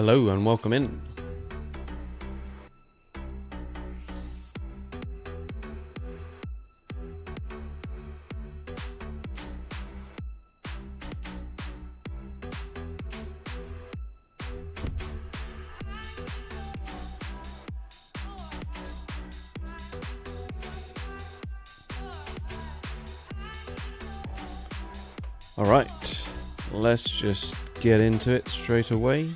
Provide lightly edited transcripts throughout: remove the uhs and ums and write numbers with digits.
Hello and welcome in. Alright, let's just get into it straight away.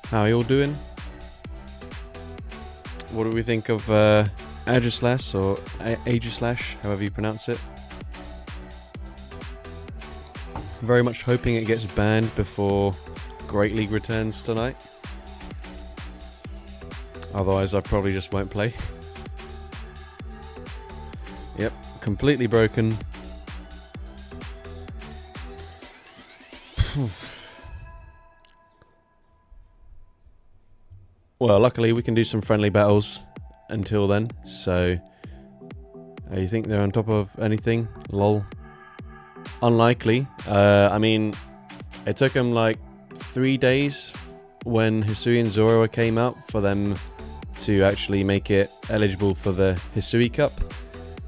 How are you all doing? What do we think of Aegislash or Aegislash, however you pronounce it? Very much hoping it gets banned before Great League returns tonight. Otherwise I probably just won't play. Yep, completely broken. Well, luckily we can do some friendly battles until then, so you think they're on top of anything? Lol. Unlikely. I mean, it took them like 3 days when Hisui and Zoroa came out for them to actually make it eligible for the Hisui Cup,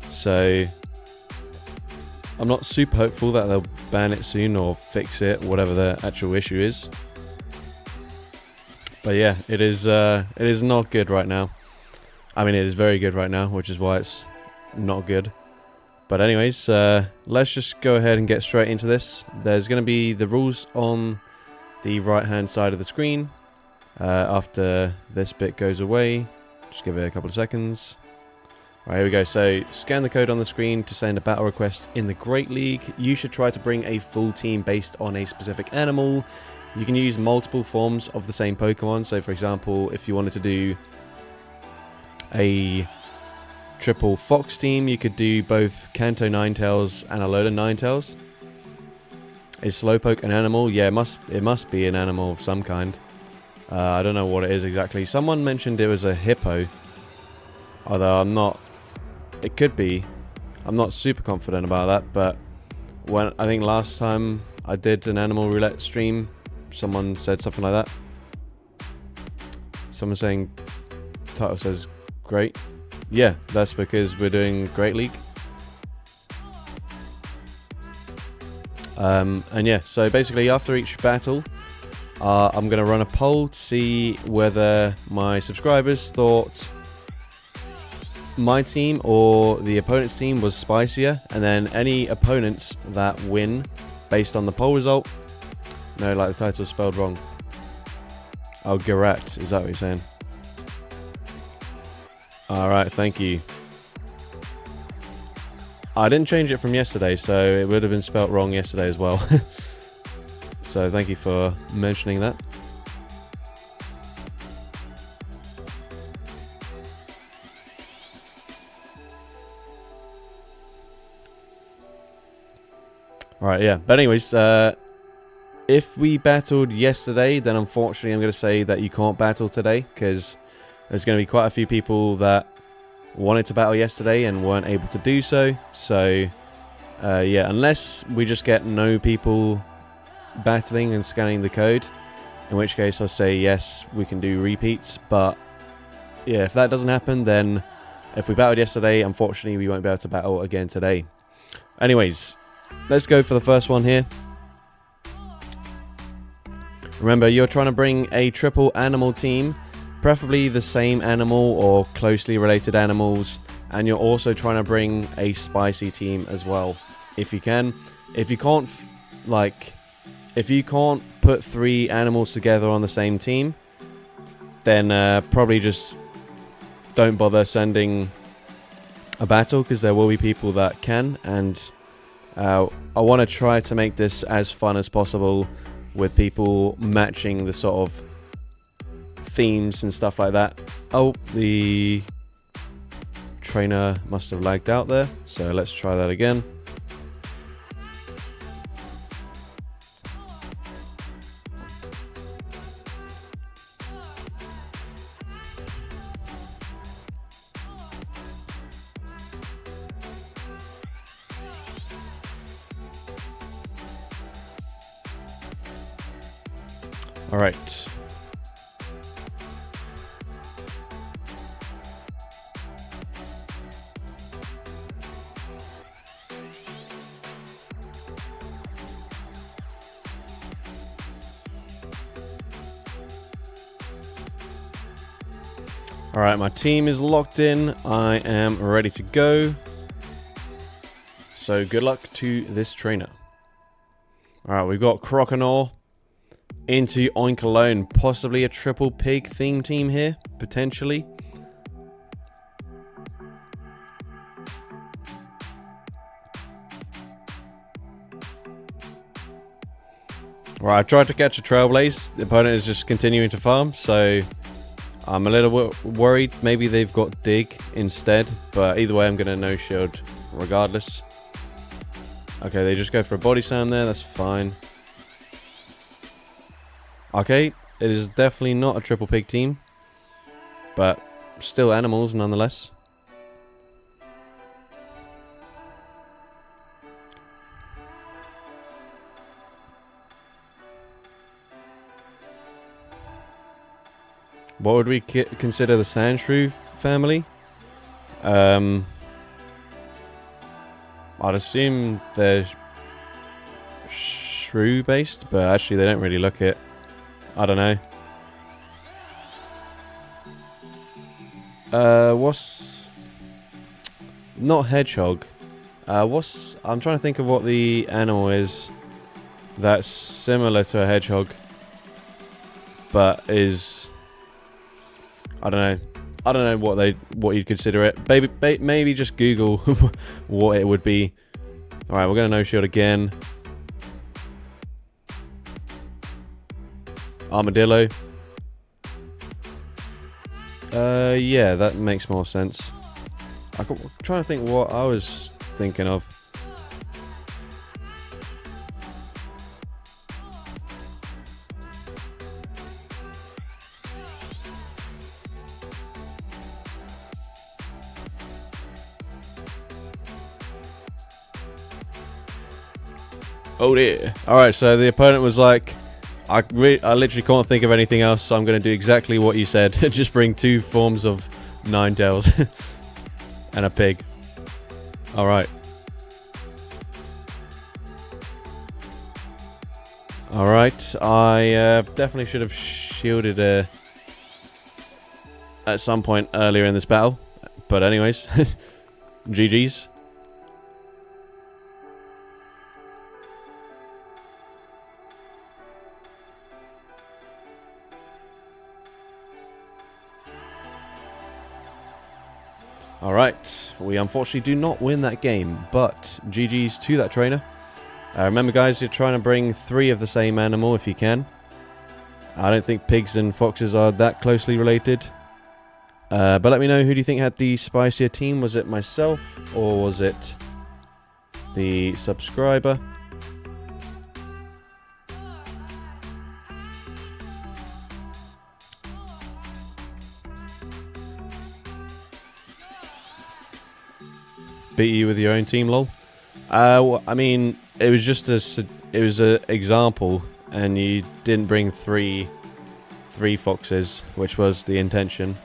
so I'm not super hopeful that they'll ban it soon or fix it, whatever the actual issue is. But yeah, it is not good right now. I mean, it is very good right now, which is why it's not good. But anyways, let's just go ahead and get straight into this. There's going to be the rules on the right-hand side of the screen. After this bit goes away, just give it a couple of seconds. Right, here we go. So, scan the code on the screen to send a battle request in the Great League. You should try to bring a full team based on a specific animal. You can use multiple forms of the same Pokemon. So, for example, if you wanted to do a triple Fox team, you could do both Kanto Ninetales and Alola Ninetales. Is Slowpoke an animal? Yeah, it must be an animal of some kind. I don't know what it is exactly. Someone mentioned it was a hippo. Although I'm not... It could be. I'm not super confident about that, but when I think last time I did an Animal Roulette stream, someone said something like that. Someone saying, title says great. Yeah, that's because we're doing Great League. And yeah, so basically after each battle, I'm going to run a poll to see whether my subscribers thought my team or the opponent's team was spicier, and then any opponents that win based on the poll result. No, like the title's spelled wrong. Oh, Garat, is that what you're saying? Alright, thank you. I didn't change it from yesterday, so it would have been spelt wrong yesterday as well. So thank you for mentioning that. Alright, yeah. But anyways, if we battled yesterday, then unfortunately I'm going to say that you can't battle today, because there's going to be quite a few people that wanted to battle yesterday and weren't able to do so. So, yeah, unless we just get no people battling and scanning the code, in which case I'll say yes, we can do repeats. But yeah, if that doesn't happen, then if we battled yesterday, unfortunately we won't be able to battle again today. Anyways, let's go for the first one here. Remember, you're trying to bring a triple animal team, preferably the same animal or closely related animals, and you're also trying to bring a spicy team as well, if you can. If you can't, if you can't put 3 animals together on the same team, then probably just don't bother sending a battle, because there will be people that can, and I want to try to make this as fun as possible with people matching the sort of themes and stuff like that. Oh, the trainer must have lagged out there, so let's try that again. Alright. Alright, my team is locked in. I am ready to go. So good luck to this trainer. Alright, we've got Croconaw into Oink Alone. Possibly a triple pig theme team here, potentially. Alright, I tried to catch a Trailblaze. The opponent is just continuing to farm, so I'm a little worried. Maybe they've got Dig instead, but either way I'm going to no shield regardless. Okay, they just go for a body slam there, that's fine. Okay, it is definitely not a triple pig team, but still animals nonetheless. What would we consider the Sandshrew family? I'd assume they're shrew based, but actually they don't really look it. I don't know. What's not hedgehog? I'm trying to think of what the animal is that's similar to a hedgehog, but is, I don't know. I don't know what you'd consider it. Maybe just Google what it would be. All right, we're gonna no shield again. Armadillo. Yeah, that makes more sense. I'm trying to think what I was thinking of. Oh dear. Alright, so the opponent was like, I literally can't think of anything else, so I'm going to do exactly what you said. Just bring two forms of Ninetales and a pig. Alright. Alright, I definitely should have shielded at some point earlier in this battle. But anyways, GG's. Alright, we unfortunately do not win that game, but GG's to that trainer. Remember guys, you're trying to bring 3 of the same animal if you can. I don't think pigs and foxes are that closely related. But let me know, who do you think had the spicier team? Was it myself, or was it the subscriber? Beat you with your own team, lol. I mean, it was just it was an example, and you didn't bring three foxes, which was the intention.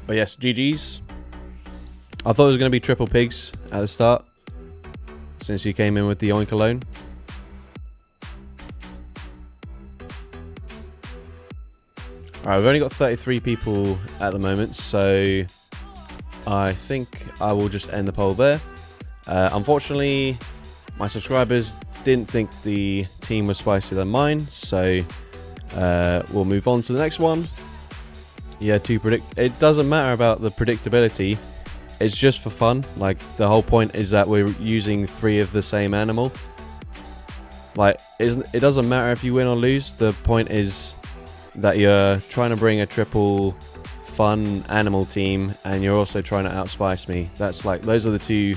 But yes, GG's. I thought it was going to be triple pigs at the start, since you came in with the Oink Alone. Alright, we've only got 33 people at the moment, so I think I will just end the poll there. Unfortunately, my subscribers didn't think the team was spicier than mine, so we'll move on to the next one. Yeah, to predict. It doesn't matter about the predictability, it's just for fun. Like, the whole point is that we're using 3 of the same animal. Like, it doesn't matter if you win or lose, the point is that you're trying to bring a triple fun animal team, and you're also trying to outspice me. That's like, those are the 2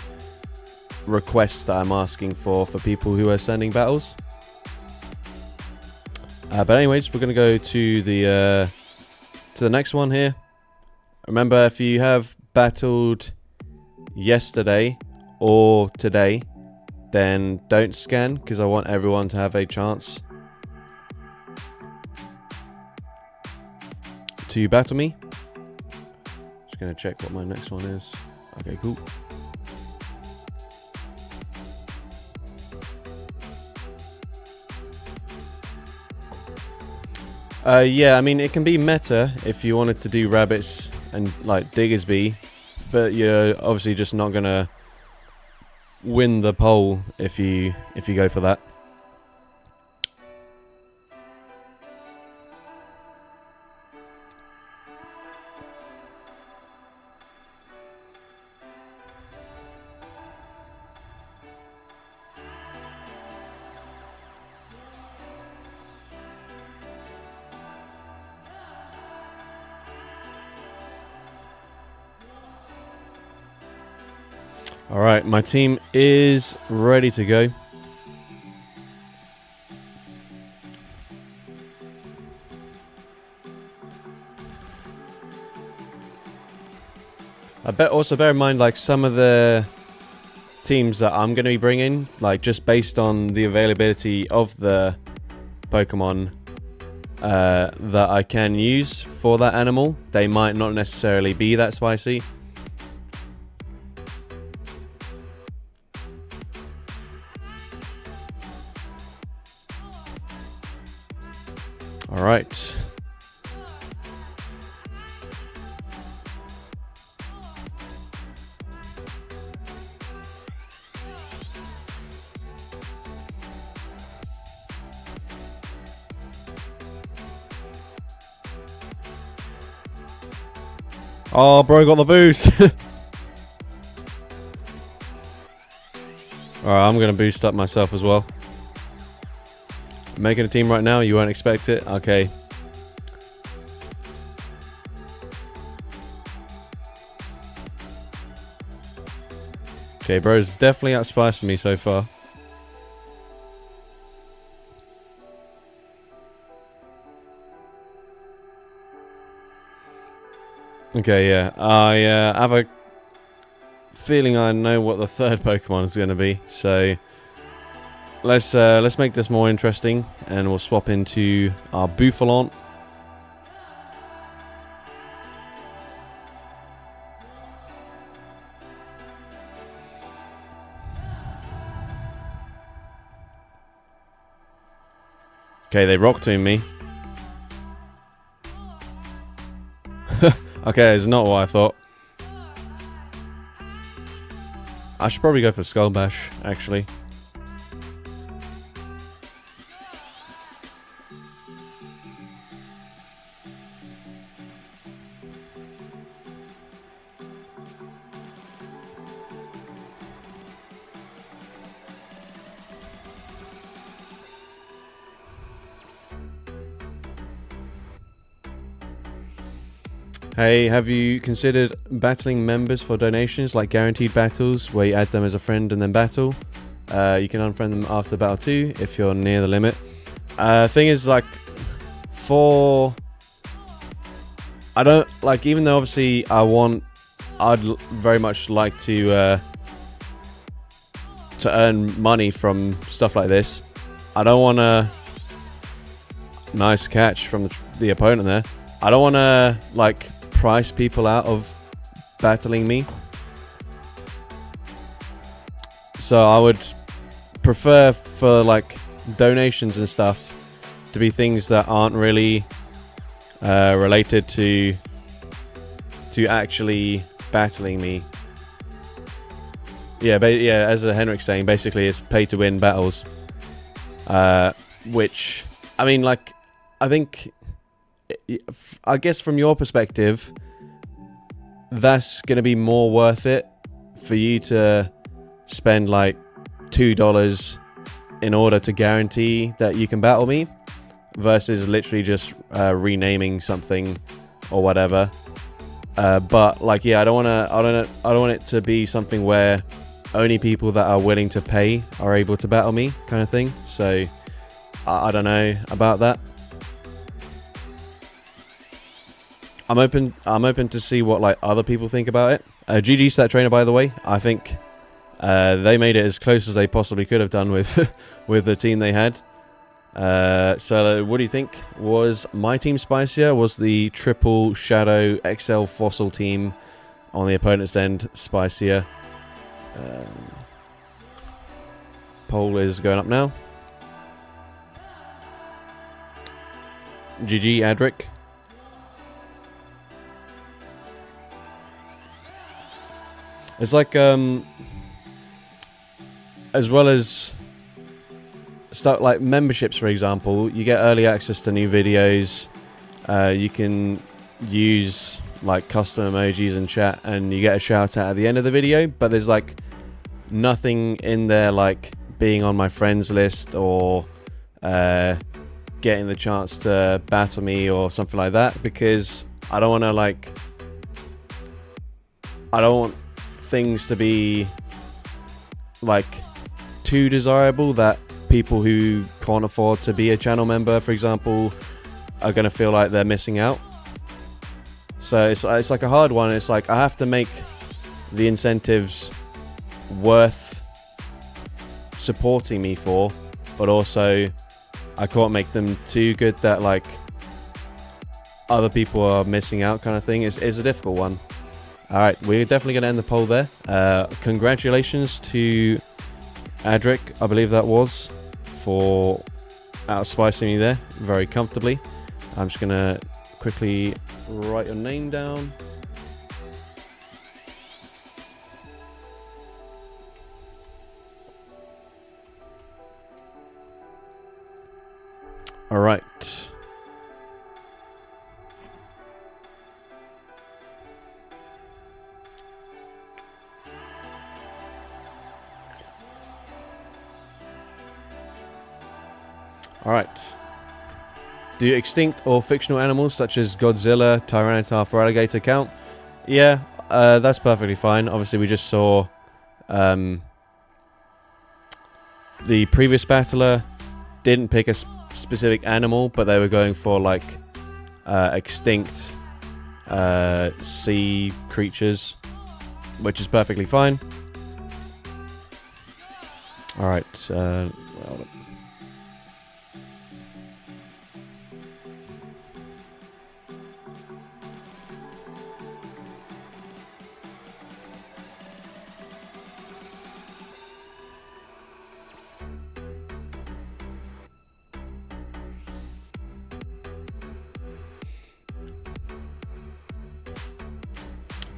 requests that I'm asking for people who are sending battles. But anyways, we're going to go to the next one here. Remember, if you have battled yesterday or today, then don't scan, because I want everyone to have a chance to battle me. Just going to check what my next one is. Okay, cool. Yeah, I mean, it can be meta if you wanted to do rabbits and like Diggersby, but you're obviously just not gonna win the poll if you go for that. Alright, my team is ready to go. Also bear in mind, like, some of the teams that I'm going to be bringing, like, just based on the availability of the Pokemon that I can use for that animal, they might not necessarily be that spicy. All right. Oh, bro, got the boost. Alright, I'm going to boost up myself as well. Making a team right now, you won't expect it. Okay. Okay, bro's definitely outspicing me so far. Okay, yeah. I have a feeling I know what the third Pokemon is going to be, so let's make this more interesting, and we'll swap into our Bouffalon. Okay, they rock tomb me. Okay, it's not what I thought. I should probably go for Skull Bash, actually. Hey, have you considered battling members for donations, like guaranteed battles, where you add them as a friend and then battle? You can unfriend them after battle 2 if you're near the limit. Thing is, like, I don't, like, even though obviously I'd very much like to earn money from stuff like this. I don't want to, nice catch from the opponent there. I don't want to, like, price people out of battling me. So I would prefer for, like, donations and stuff to be things that aren't really related to actually battling me. Yeah, as Henrik's saying, basically it's pay to win battles. Which, I mean, like, I guess from your perspective, that's going to be more worth it for you to spend like $2 in order to guarantee that you can battle me, versus literally just renaming something or whatever. But like, yeah, I don't want it to be something where only people that are willing to pay are able to battle me, kind of thing. So I don't know about that. I'm open to see what, like, other people think about it. GG Stat Trainer, by the way. I think They made it as close as they possibly could have done with with the team they had. So what do you think? Was my team spicier? Was the triple Shadow XL Fossil team on the opponent's end spicier? Poll is going up now. GG, Adric. It's like, as well as stuff like memberships, for example, you get early access to new videos. You can use like custom emojis in chat, and you get a shout out at the end of the video. But there's like nothing in there like being on my friends list or getting the chance to battle me or something like that, because I don't want to like, I don't want things to be like too desirable that people who can't afford to be a channel member, for example, are going to feel like they're missing out. So it's like a hard one. It's like I have to make the incentives worth supporting me for, but also I can't make them too good that like other people are missing out, kind of thing. It's a difficult one. Alright, we're definitely going to end the poll there. Congratulations to Adric, I believe that was, for outspicing me there very comfortably. I'm just going to quickly write your name down. Alright. Alright. Do extinct or fictional animals such as Godzilla, Tyrannosaurus, or alligator count? Yeah, that's perfectly fine. Obviously, we just saw the previous battler didn't pick a specific animal, but they were going for like extinct sea creatures, which is perfectly fine. Alright, well,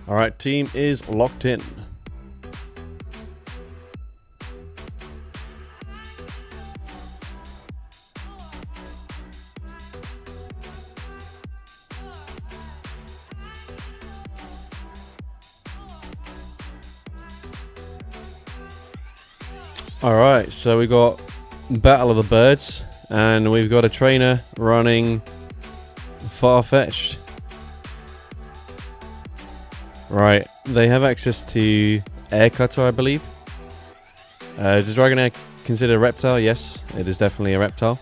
alright, team is locked in. Alright, so we got Battle of the Birds, and we've got a trainer running Far-Fetched. Right, they have access to Air Cutter, I believe. Does Dragonair consider a reptile? Yes, it is definitely a reptile.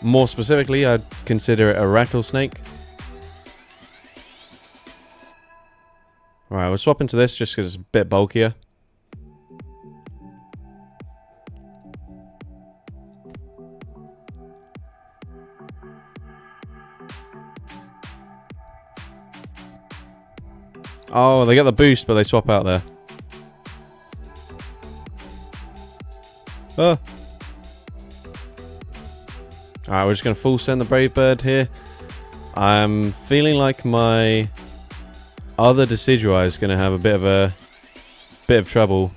More specifically, I'd consider it a rattlesnake. Alright, we'll swap into this just because it's a bit bulkier. Oh, they get the boost, but they swap out there. Oh. Alright, we're just going to full send the Brave Bird here. I'm feeling like my other Decidueye is going to have a bit of trouble.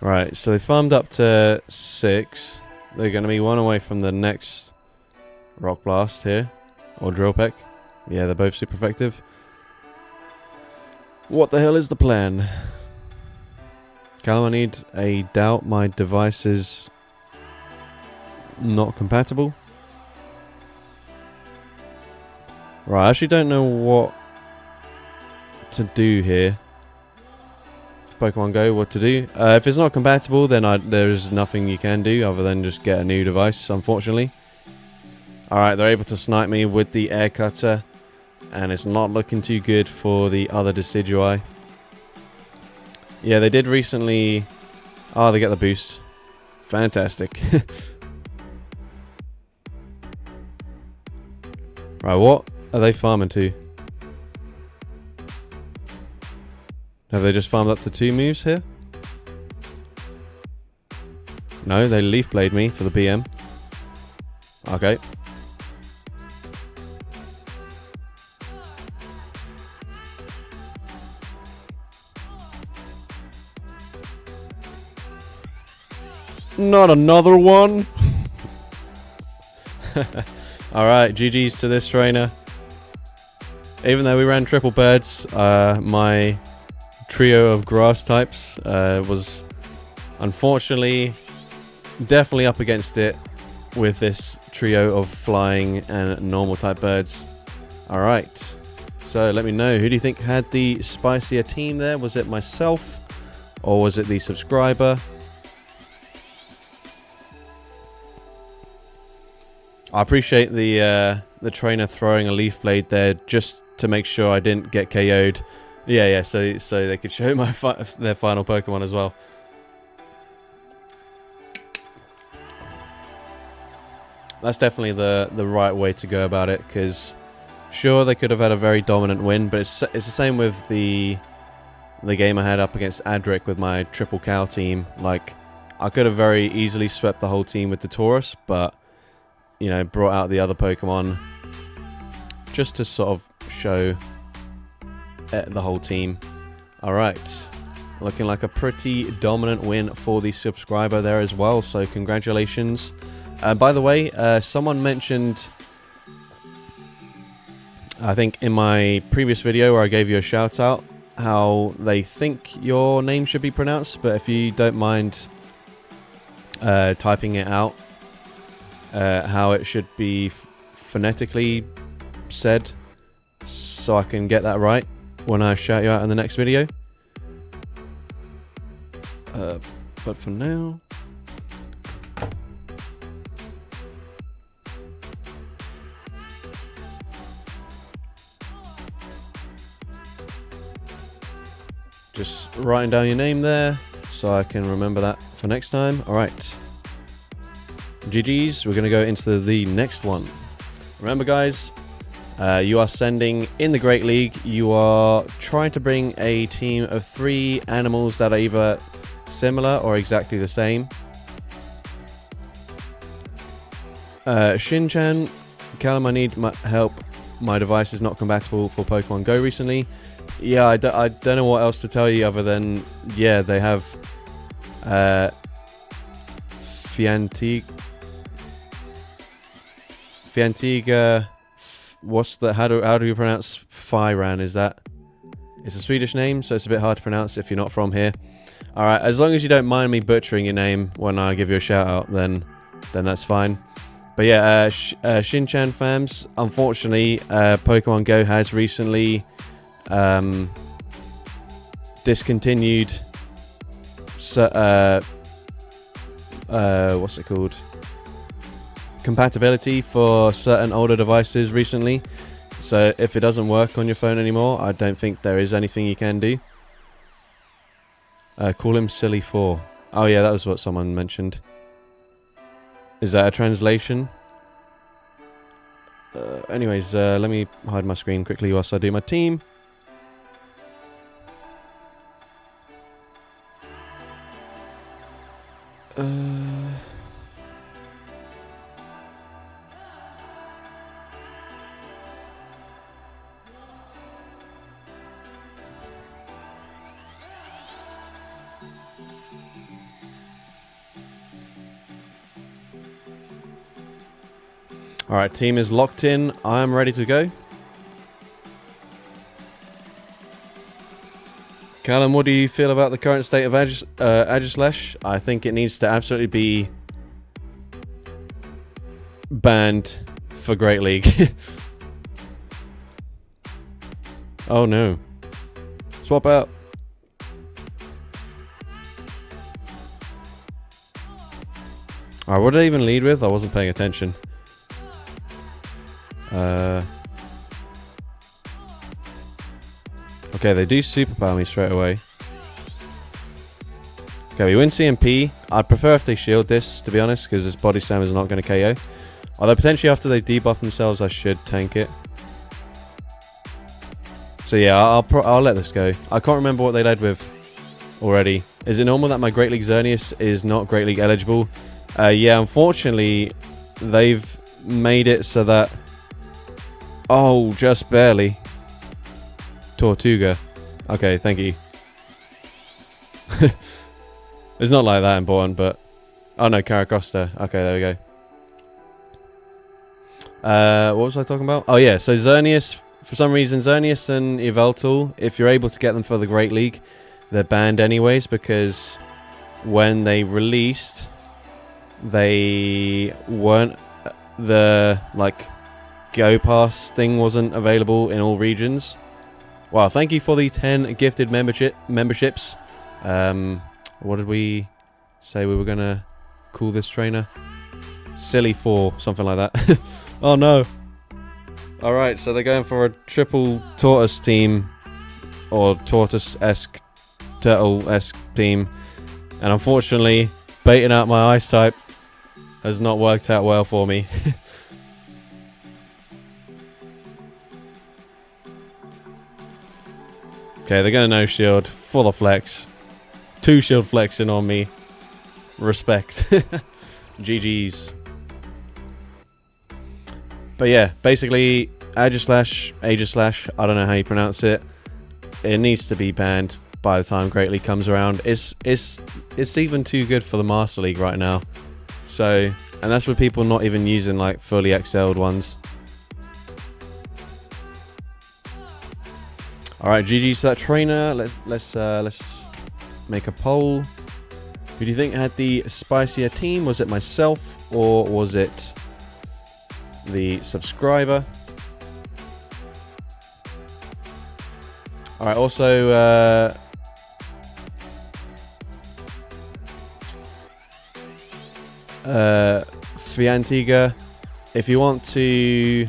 Right, so they farmed up to 6. They're going to be 1 away from the next Rock Blast here. Or Drill Peck. Yeah, they're both super effective. What the hell is the plan? Callum, I need a doubt my device is not compatible. Right, I actually don't know what to do here. For Pokemon Go, what to do. If it's not compatible, then there's nothing you can do other than just get a new device, unfortunately. Alright, they're able to snipe me with the air cutter. And it's not looking too good for the other Decidui. Yeah, they did recently... Oh, they get the boost. Fantastic. Right, what are they farming to? Have they just farmed up to 2 moves here? No, they leaf blade me for the BM. Okay. Not another one. Alright, GG's to this trainer. Even though we ran triple birds, my trio of grass types was unfortunately definitely up against it with this trio of flying and normal type birds. Alright, so let me know, who do you think had the spicier team there? Was it myself or was it the subscriber? I appreciate the trainer throwing a leaf blade there just to make sure I didn't get KO'd. Yeah, so they could show their final Pokemon as well. That's definitely the right way to go about it, because sure, they could have had a very dominant win, but it's the same with the game I had up against Adric with my triple cow team. Like, I could have very easily swept the whole team with the Taurus, but you know, brought out the other Pokemon just to sort of show the whole team. Alright, looking like a pretty dominant win for the subscriber there as well, so congratulations. By the way, someone mentioned, I think in my previous video where I gave you a shout out, how they think your name should be pronounced, but if you don't mind typing it out, how it should be phonetically said, so I can get that right when I shout you out in the next video. But for now, just writing down your name there so I can remember that for next time. Alright, GG's, we're going to go into the next one. Remember guys, you are sending in the Great League, you are trying to bring a team of 3 animals that are either similar or exactly the same. Shin-chan, Callum, I need help. My device is not compatible for Pokemon Go recently. Yeah, I don't know what else to tell you other than, yeah, they have Fiantiga, what's the, how do you pronounce Firan? Is that, it's a Swedish name, so it's a bit hard to pronounce if you're not from here. Alright, as long as you don't mind me butchering your name when I give you a shout out, then that's fine. But yeah, Shin-chan fans, unfortunately, Pokemon Go has recently discontinued what's it called? Compatibility for certain older devices recently. So if it doesn't work on your phone anymore, I don't think there is anything you can do. Call him Silly 4. Oh yeah, that was what someone mentioned. Is that a translation? Anyways, let me hide my screen quickly whilst I do my team. Alright, team is locked in. I'm ready to go. Callum, what do you feel about the current state of Agislash? I think it needs to absolutely be banned for Great League. Oh no. Swap out. Alright, what did I even lead with? I wasn't paying attention. Okay, they do superpower me straight away. Okay, we win CMP. I'd prefer if they shield this, to be honest, because this body slam is not going to KO. Although potentially after they debuff themselves, I should tank it. So yeah, I'll let this go. I can't remember what they led with already. Is it normal that my Great League Xerneas is not Great League eligible? Yeah, unfortunately, they've made it so that... Oh, just barely. Tortuga. Okay, thank you. It's not like that important, but... Oh no, Caracosta. Okay, there we go. What was I talking about? Oh yeah, so Xerneas, for some reason, Xerneas and Yveltal, if you're able to get them for the Great League, they're banned anyways, because when they released, they weren't... The, like, Go Pass thing wasn't available in all regions. Wow, thank you for the 10 gifted memberships. What did we say we were going to call this trainer? Silly 4, something like that. Oh no. Alright, so they're going for a triple tortoise team. Or tortoise-esque, turtle-esque team. And unfortunately, baiting out my ice type has not worked out well for me. Okay, they're going to no shield. Full of flex. 2 shield flexing on me. Respect. GG's. But yeah, basically, Aegislash, I don't know how you pronounce it. It needs to be banned by the time Great League comes around. It's even too good for the Master League right now. So, and that's with people not even using like fully excelled ones. All right, GG's to that trainer. Let's make a poll. Who do you think had the spicier team? Was it myself or was it the subscriber? All right. Also, Fiantiga, if you want to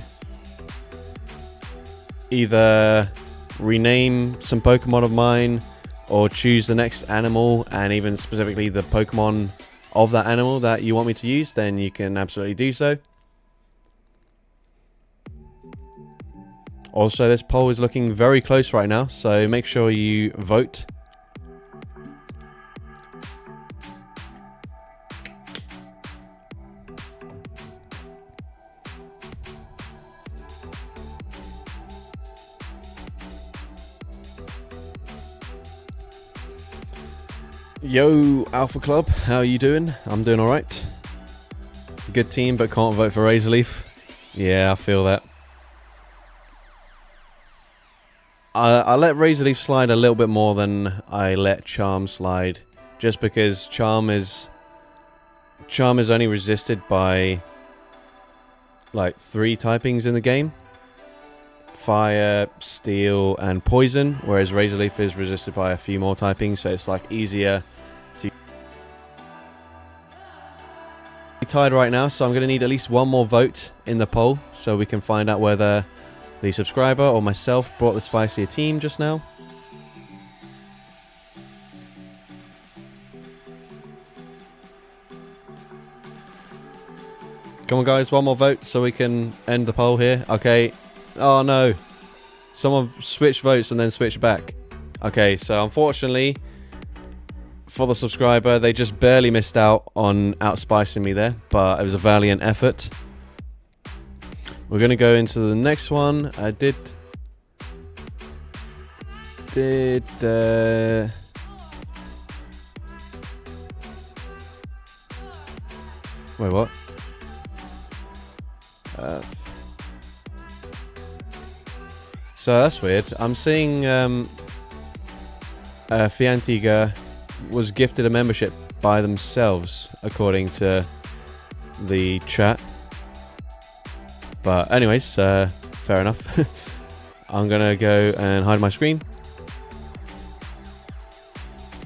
either rename some Pokemon of mine or choose the next animal and even specifically the Pokemon of that animal that you want me to use, then you can absolutely do so. Also, this poll is looking very close right now, so make sure you vote. Yo, Alpha Club, how are you doing? I'm doing alright. Good team, but can't vote for Razorleaf. Yeah, I feel that. I let Razorleaf slide a little bit more than I let Charm slide, just because Charm is only resisted by like 3 typings in the game: Fire, Steel, and Poison, whereas Razorleaf is resisted by a few more typings, so it's like easier to... We're tied right now, so I'm going to need at least one more vote in the poll so we can find out whether the subscriber or myself brought the spicier team just now. Come on guys, one more vote so we can end the poll here. Okay. Oh no. Someone switched votes and then switched back. Okay, so unfortunately for the subscriber, they just barely missed out on outspicing me there, but it was a valiant effort. We're going to go into the next one. I did... Wait, what? So that's weird. I'm seeing Fiantiga was gifted a membership by themselves, according to the chat. But anyways, fair enough. I'm gonna go and hide my screen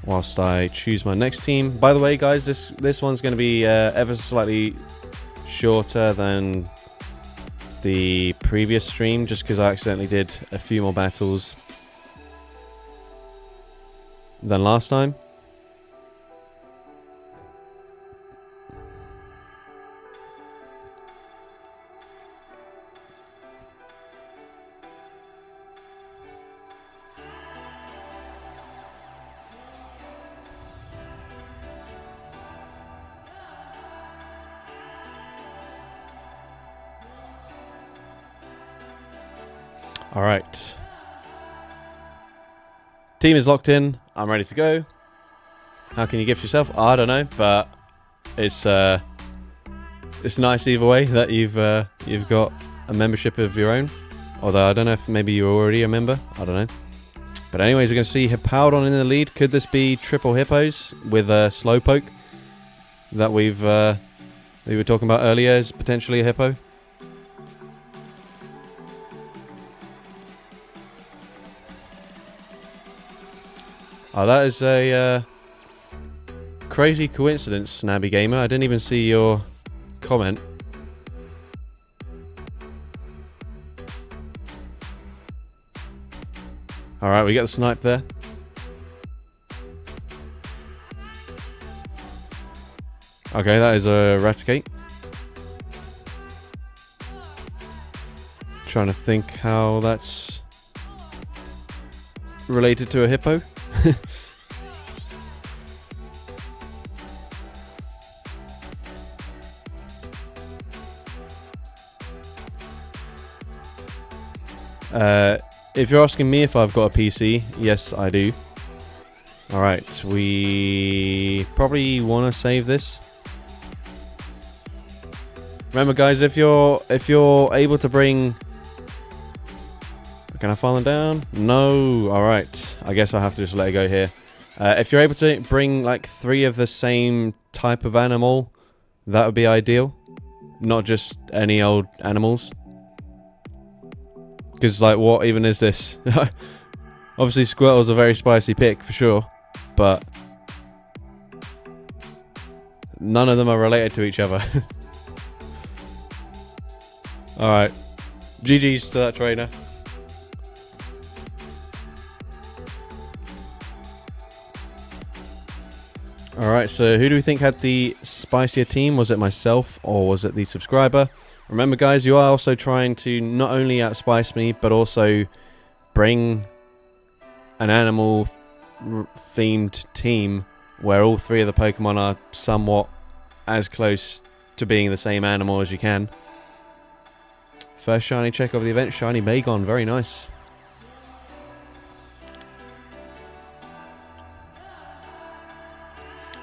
whilst I choose my next team. By the way, guys, this one's gonna be ever so slightly shorter than the previous stream, just because I accidentally did a few more battles than last time. All right. Team is locked in. I'm ready to go. How can you gift yourself? I don't know, but it's nice either way that you've got a membership of your own. Although I don't know if maybe you're already a member. I don't know. But anyways, we're going to see Hippowdon in the lead. Could this be triple hippos with a Slowpoke that we were talking about earlier is potentially a hippo? Oh, that is a crazy coincidence, Snabby Gamer. I didn't even see your comment. Alright, we get the snipe there. Okay, that is a Raticate. Trying to think how that's related to a hippo. If you're asking me if I've got a PC, yes, I do. Alright, we probably want to save this. Remember, guys, if you're able to bring... Can I file them down? No. Alright, I guess I'll have to just let it go here. If you're able to bring like 3 of the same type of animal, that would be ideal. Not just any old animals. Because, like, what even is this? Obviously, Squirtle's a very spicy pick, for sure. But none of them are related to each other. Alright. GG's to that trainer. Alright, so who do we think had the spicier team? Was it myself or was it the subscriber? Remember, guys, you are also trying to not only outspice me, but also bring an animal-themed team where all 3 of the Pokemon are somewhat as close to being the same animal as you can. First shiny check of the event, shiny Bagon, very nice.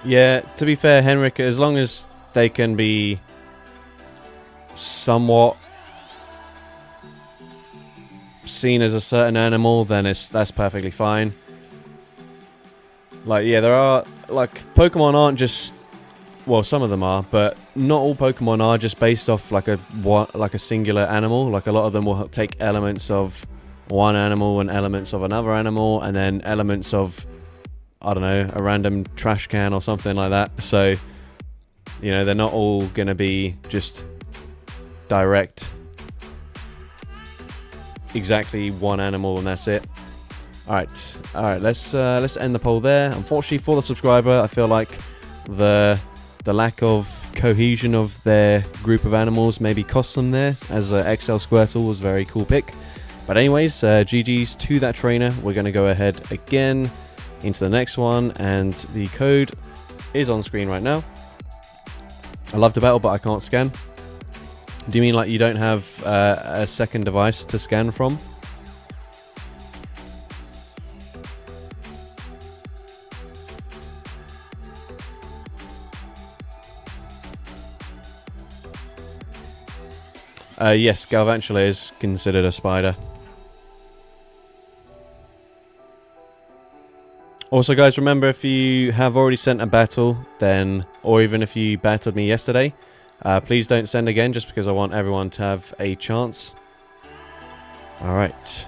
Yeah, to be fair, Henrik, as long as they can be somewhat seen as a certain animal, then that's perfectly fine. Like, yeah, there are, like, Pokemon aren't just, well, some of them are, but not all Pokemon are just based off like a singular animal. Like, a lot of them will take elements of one animal and elements of another animal, and then elements of, I don't know, a random trash can or something like that. So, you know, they're not all gonna be just direct exactly one animal and that's it. Alright, let's end the poll there. Unfortunately for the subscriber, I feel like the lack of cohesion of their group of animals maybe cost them there, as XL Squirtle was a very cool pick. But anyways, GG's to that trainer. We're going to go ahead again into the next one, and the code is on screen right now. I love the battle, but I can't scan. Do you mean like you don't have a second device to scan from? Yes, Galvantula is considered a spider. Also, guys, remember, if you have already sent a battle, then, or even if you battled me yesterday, please don't send again, just because I want everyone to have a chance. Alright.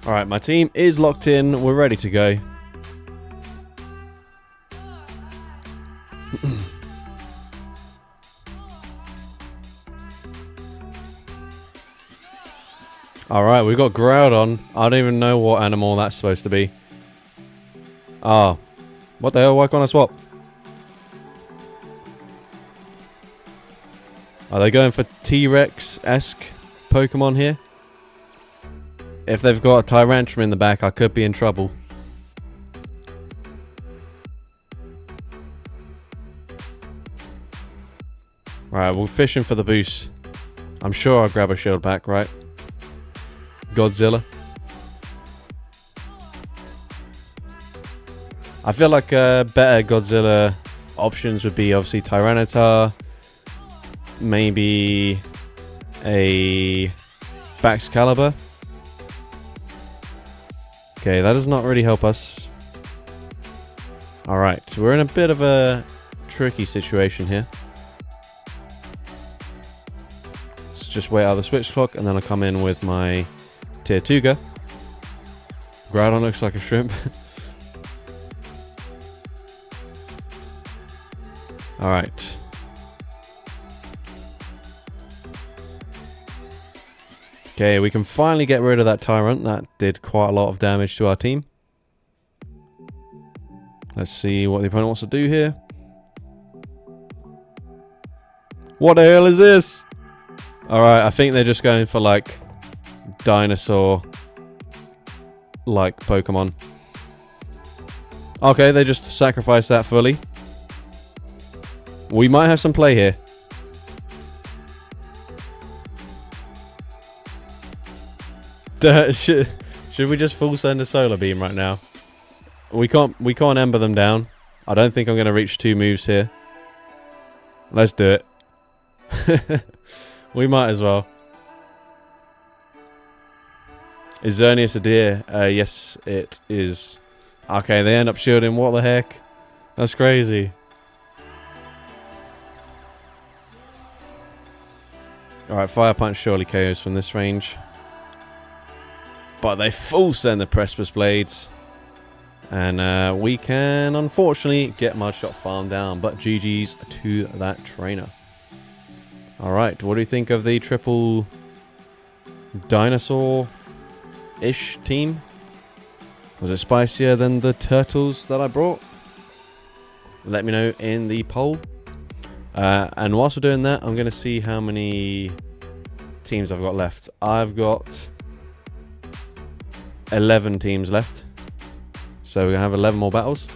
Alright, my team is locked in. We're ready to go. Alright, we've got Groudon. I don't even know what animal that's supposed to be. Ah. What the hell? Why can't I swap? Are they going for T-Rex-esque Pokemon here? If they've got a Tyrantrum in the back, I could be in trouble. Right, we're fishing for the boost. I'm sure I'll grab a shield back, right? Godzilla. I feel like better Godzilla options would be obviously Tyranitar, maybe a Baxcalibur. Okay, that does not really help us. Alright, we're in a bit of a tricky situation here. Let's just wait out the switch clock and then I'll come in with my Tirtuga. Groudon looks like a shrimp. Alright. Okay, we can finally get rid of that Tyrant. That did quite a lot of damage to our team. Let's see what the opponent wants to do here. What the hell is this? Alright, I think they're just going for like dinosaur like Pokemon. Okay, they just sacrificed that fully. We might have some play here. Should we just full send a Solar Beam right now? We can't Ember them down. I don't think I'm going to reach 2 moves here. Let's do it. We might as well. Is Xerneas a deer? Yes, it is. Okay, they end up shielding. What the heck? That's crazy. Alright, Fire Punch surely KOs from this range. But they full send the Precipice Blades. And we can, unfortunately, get Mudshot Farm down. But GG's to that trainer. Alright, what do you think of the triple dinosaur-ish team? Was it spicier than the turtles that I brought? Let me know in the poll. And whilst we're doing that, I'm going to see how many teams I've got left. I've got 11 teams left. So we're going to have 11 more battles.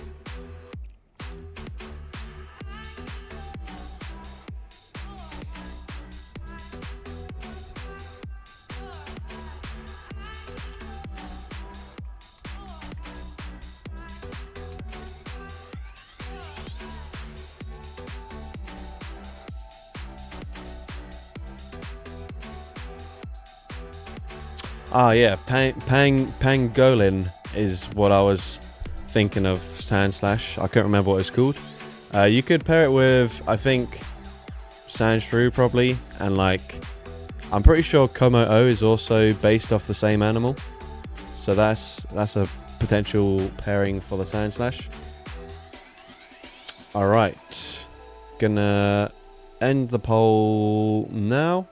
Ah, yeah, Pangolin is what I was thinking of. Sandslash. I can't remember what it's called. You could pair it with, I think, Sandshrew probably, and like, I'm pretty sure Komo-O is also based off the same animal. So that's a potential pairing for the Sandslash. Alright. Gonna end the poll now.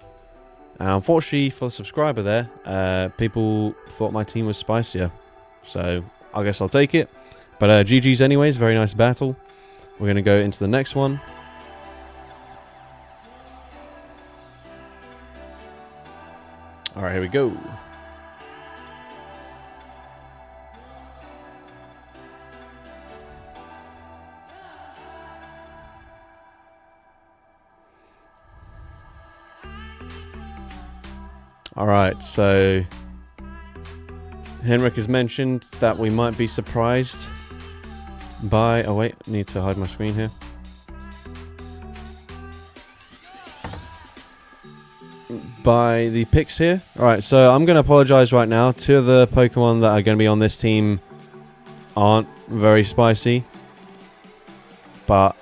Unfortunately for the subscriber there, people thought my team was spicier. So I guess I'll take it. But GG's anyways, very nice battle. We're going to go into the next one. Alright, here we go. Alright, so Henrik has mentioned that we might be surprised by... Oh wait, I need to hide my screen here. By the picks here. Alright, so I'm going to apologize right now. 2 of the Pokemon that are going to be on this team aren't very spicy. But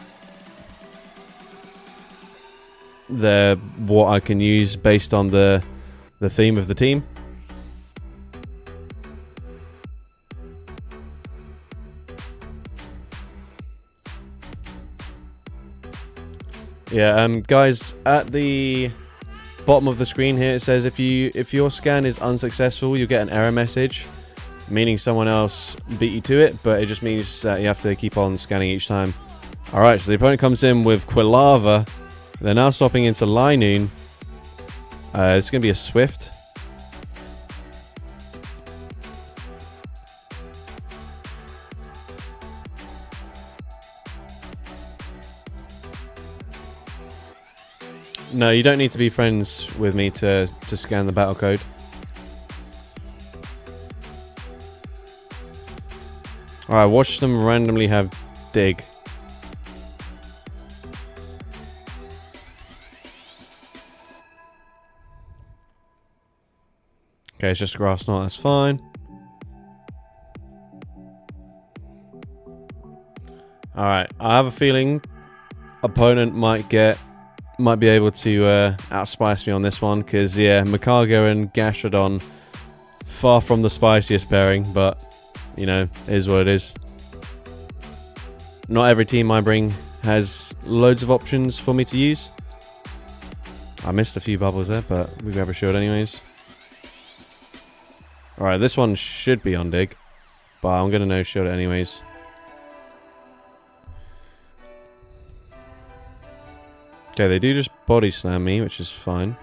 they're what I can use based on the theme of the team. Yeah, guys, at the bottom of the screen here it says if your scan is unsuccessful, you get an error message, meaning someone else beat you to it, but it just means that you have to keep on scanning each time. Alright, so the opponent comes in with Quilava. They're now swapping into Linoon. It's going to be a Swift. No, you don't need to be friends with me to scan the battle code. Alright, watch them randomly have dig. Okay, it's just a grass knot, that's fine. Alright, I have a feeling opponent might be able to outspice me on this one, because yeah, Makago and Gastrodon, far from the spiciest pairing, but you know, it is what it is. Not every team I bring has loads of options for me to use. I missed a few bubbles there, but we grab a shield anyways. Alright, this one should be on dig, but I'm going to no shield it anyways. Okay, they do just body slam me, which is fine.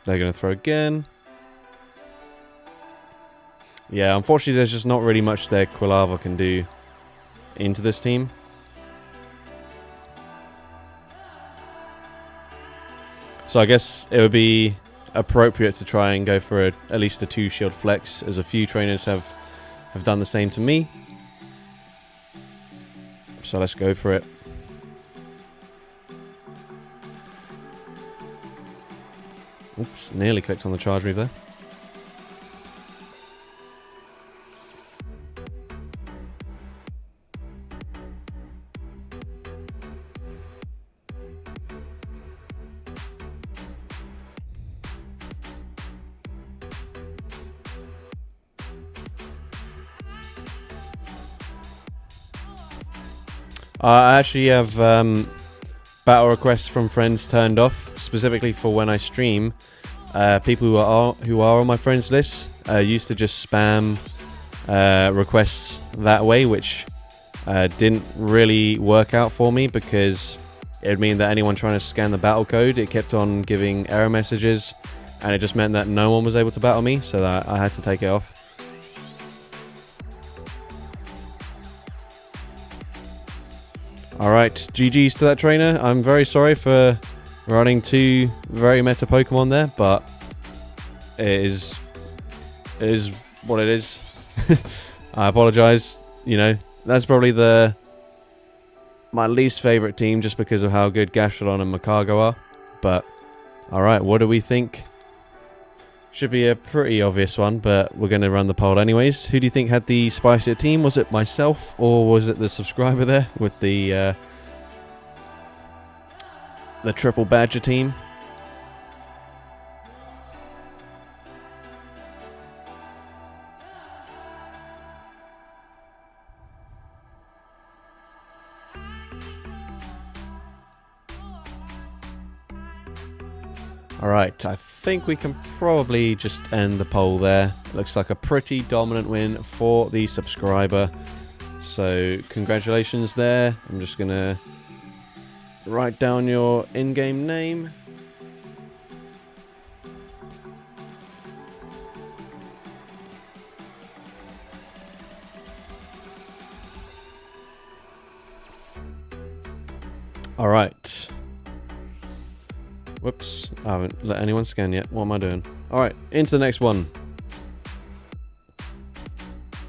They're going to throw again. Yeah, unfortunately there's just not really much their Quilava can do into this team. So I guess it would be appropriate to try and go for at least a 2 shield flex, as a few trainers have done the same to me. So let's go for it. Oops, nearly clicked on the charge move there. I actually have battle requests from friends turned off, specifically for when I stream. People who are on my friends list used to just spam requests that way, which didn't really work out for me, because it would mean that anyone trying to scan the battle code, it kept on giving error messages, and it just meant that no one was able to battle me, so that I had to take it off. Alright, GG's to that trainer. I'm very sorry for running 2 very meta Pokemon there, but it is what it is. I apologise. You know, that's probably my least favourite team, just because of how good Gastrodon and Makago are. But, alright, what do we think? Should be a pretty obvious one, but we're going to run the poll anyways. Who do you think had the spicier team? Was it myself, or was it the subscriber there with the triple badger team? Alright, I think we can probably just end the poll there. Looks like a pretty dominant win for the subscriber. So, congratulations there. I'm just going to write down your in-game name. Alright. Whoops, I haven't let anyone scan yet. What am I doing? Alright, into the next one.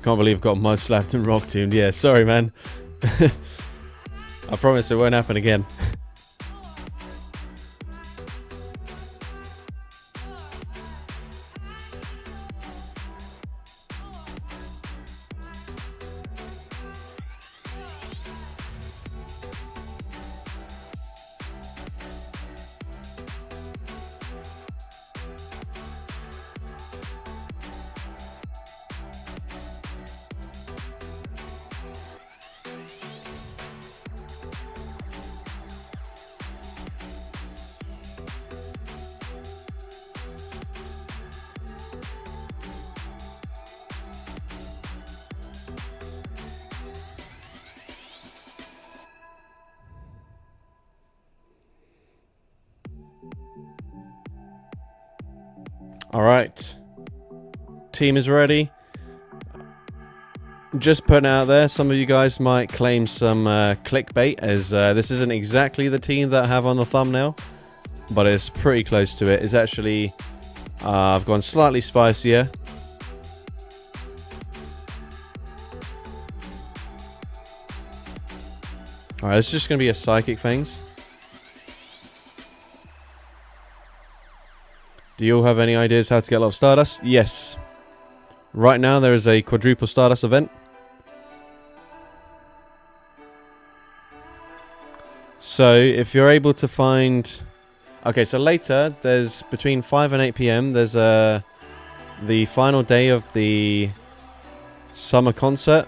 Can't believe I've got mud slapped and rock tuned. Yeah, sorry man. I promise it won't happen again. Alright. Team is ready. Just putting out there, some of you guys might claim some clickbait, as this isn't exactly the team that I have on the thumbnail, but it's pretty close to it. It's actually, I've gone slightly spicier. Alright, it's just going to be a psychic things. Do you all have any ideas how to get a lot of Stardust? Yes. Right now there is a quadruple Stardust event. So if you're able to find... Okay, so later, there's between 5 and 8 PM, there's the final day of the summer concert.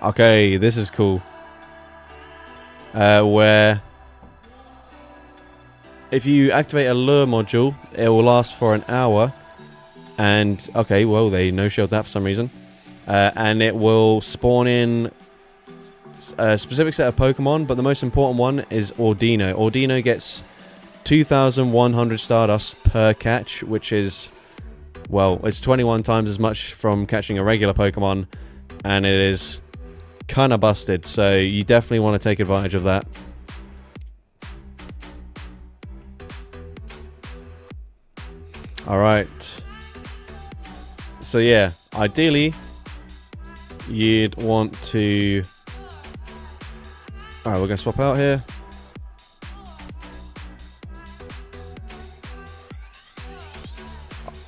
Okay, this is cool. Where if you activate a lure module, it will last for an hour. And, okay, well, they no-showed that for some reason. And it will spawn in a specific set of Pokemon, but the most important one is Ordino. Ordino gets 2,100 Stardust per catch, which is, well, it's 21 times as much from catching a regular Pokemon, and it is kind of busted, so you definitely want to take advantage of that. Alright. So yeah, ideally, you'd want to... Alright, we're going to swap out here.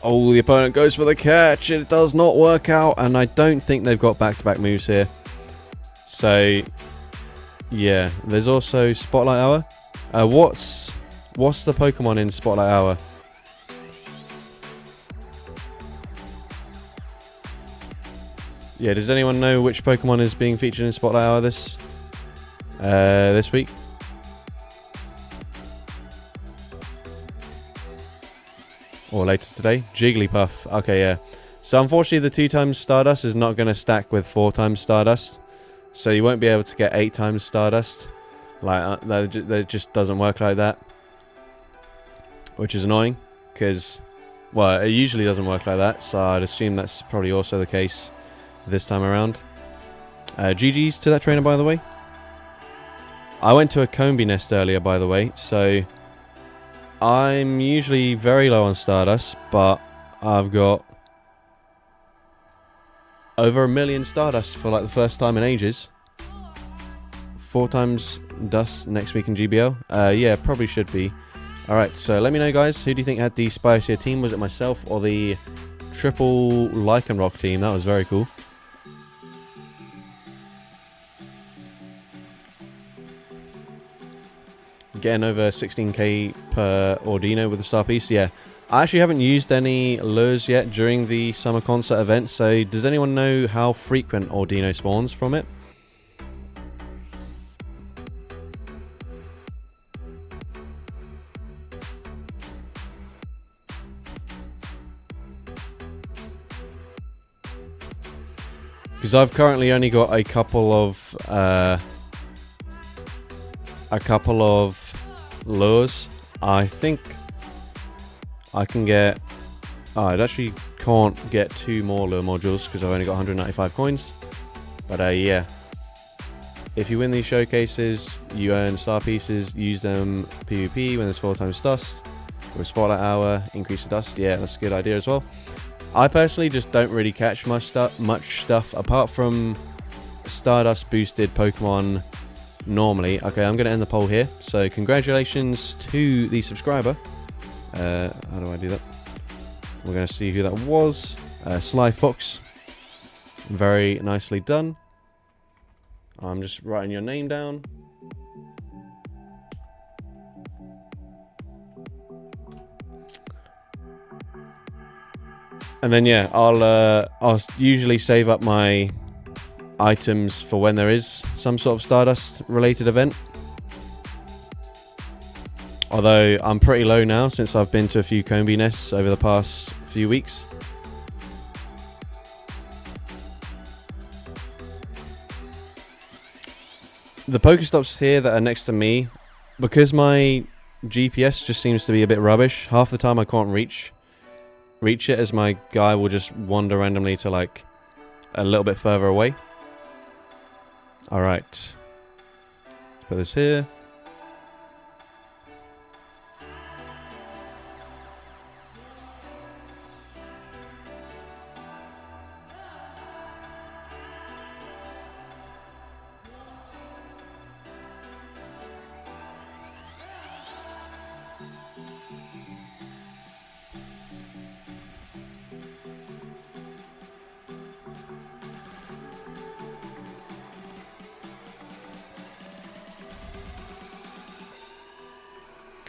Oh, the opponent goes for the catch. It does not work out, and I don't think they've got back-to-back moves here. So, yeah. There's also Spotlight Hour. What's the Pokemon in Spotlight Hour? Yeah, does anyone know which Pokemon is being featured in Spotlight Hour this week? Or later today? Jigglypuff. Okay, yeah. So unfortunately the 2 times Stardust is not going to stack with 4 times Stardust. So you won't be able to get 8 times Stardust. Like, that just doesn't work like that. Which is annoying. Because, well, it usually doesn't work like that. So I'd assume that's probably also the case this time around. GG's to that trainer, by the way. I went to a Combi nest earlier, by the way. So I'm usually very low on Stardust, but I've got over 1 million Stardust for like the first time in ages. 4 times Dust next week in GBL. Yeah, probably should be. Alright, so let me know, guys. Who do you think had the spicier team? Was it myself or the triple Lycanroc team? That was very cool. Getting over 16k per Ordino with the star piece. Yeah, I actually haven't used any lures yet during the summer concert event, so does anyone know how frequent Ordino spawns from it? Because I've currently only got a couple of lures. I think I can get... Oh, I actually can't get 2 more lure modules because I've only got 195 coins. But yeah, if you win these showcases, you earn star pieces. Use them PvP when there's 4 times dust. With Spotlight Hour, increase the dust. Yeah, that's a good idea as well. I personally just don't really catch much stuff apart from Stardust boosted Pokemon normally. Okay, I'm going to end the poll here. So congratulations to the subscriber. How do I do that? We're going to see who that was. Sly Fox. Very nicely done. I'm just writing your name down. And then yeah, I'll usually save up my items for when there is some sort of Stardust related event. Although I'm pretty low now since I've been to a few Combi nests over the past few weeks. The Pokestops here that are next to me, because my GPS just seems to be a bit rubbish, half the time I can't reach reach it, as my guy will just wander randomly to like a little bit further away. Alright. Put this here.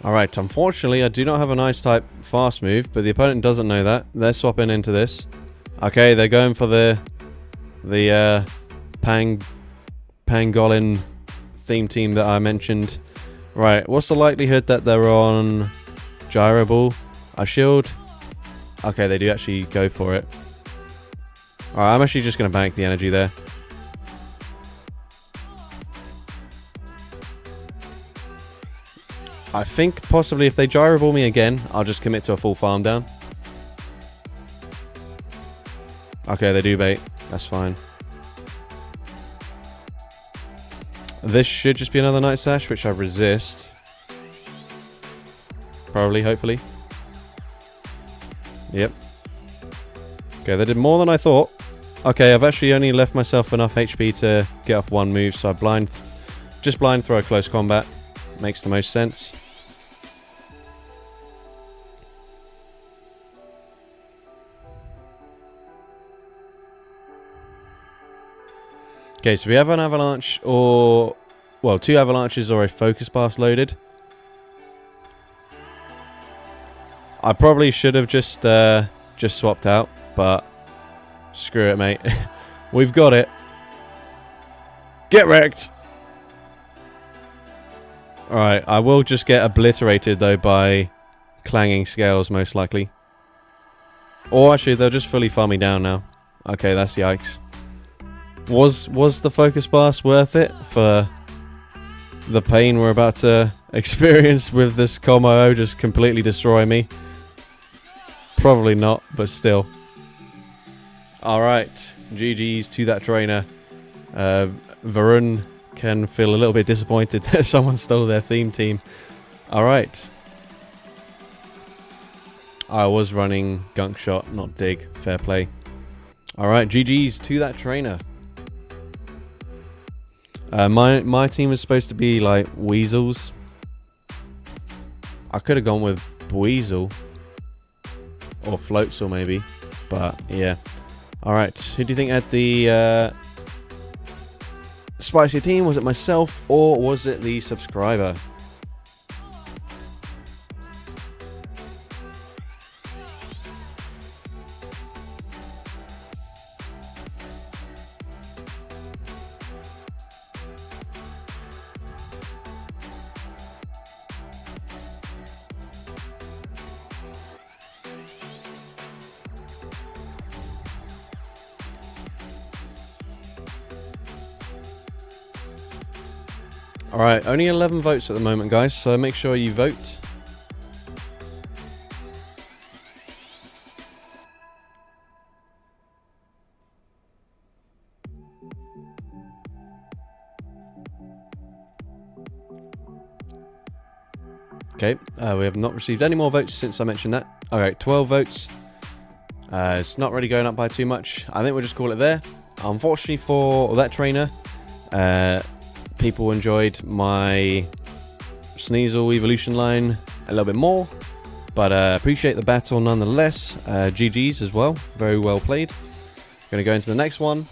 Alright, unfortunately I do not have an ice type fast move, but the opponent doesn't know that. They're swapping into this. Okay, they're going for the Pangolin theme team that I mentioned. Right, what's the likelihood that they're on Gyro Ball? A shield? Okay, they do actually go for it. Alright, I'm actually just going to bank the energy there. I think possibly if they Gyro Ball me again, I'll just commit to a full farm down. Okay, they do bait. That's fine. This should just be another Night Sash, which I resist. Probably, hopefully. Yep. Okay, they did more than I thought. Okay, I've actually only left myself enough HP to get off one move, so I just blind throw close combat. Makes the most sense. Okay, so we have an avalanche or... well, 2 avalanches or a focus blast loaded. I probably should have just swapped out, but screw it, mate. We've got it. Get wrecked! Alright, I will just get obliterated, though, by clanging scales, most likely. Or actually, they'll just fully farm me down now. Okay, that's yikes. Was the focus blast worth it for the pain we're about to experience with this combo just completely destroying me? Probably not, but still. Alright, GG's to that trainer. Varun can feel a little bit disappointed that someone stole their theme team. Alright. I was running Gunk Shot, not Dig. Fair play. Alright, GG's to that trainer. My team was supposed to be like Weasels. I could have gone with Buizel or Floatzel maybe, but yeah. Alright, who do you think had the spicy team? Was it myself or was it the subscriber? Alright, only 11 votes at the moment, guys, so make sure you vote. Okay, we have not received any more votes since I mentioned that. Alright, 12 votes. It's not really going up by too much. I think we'll just call it there. Unfortunately for that trainer, people enjoyed my Sneasel evolution line a little bit more, but appreciate the battle nonetheless. GG's as well, very well played. Gonna go into the next one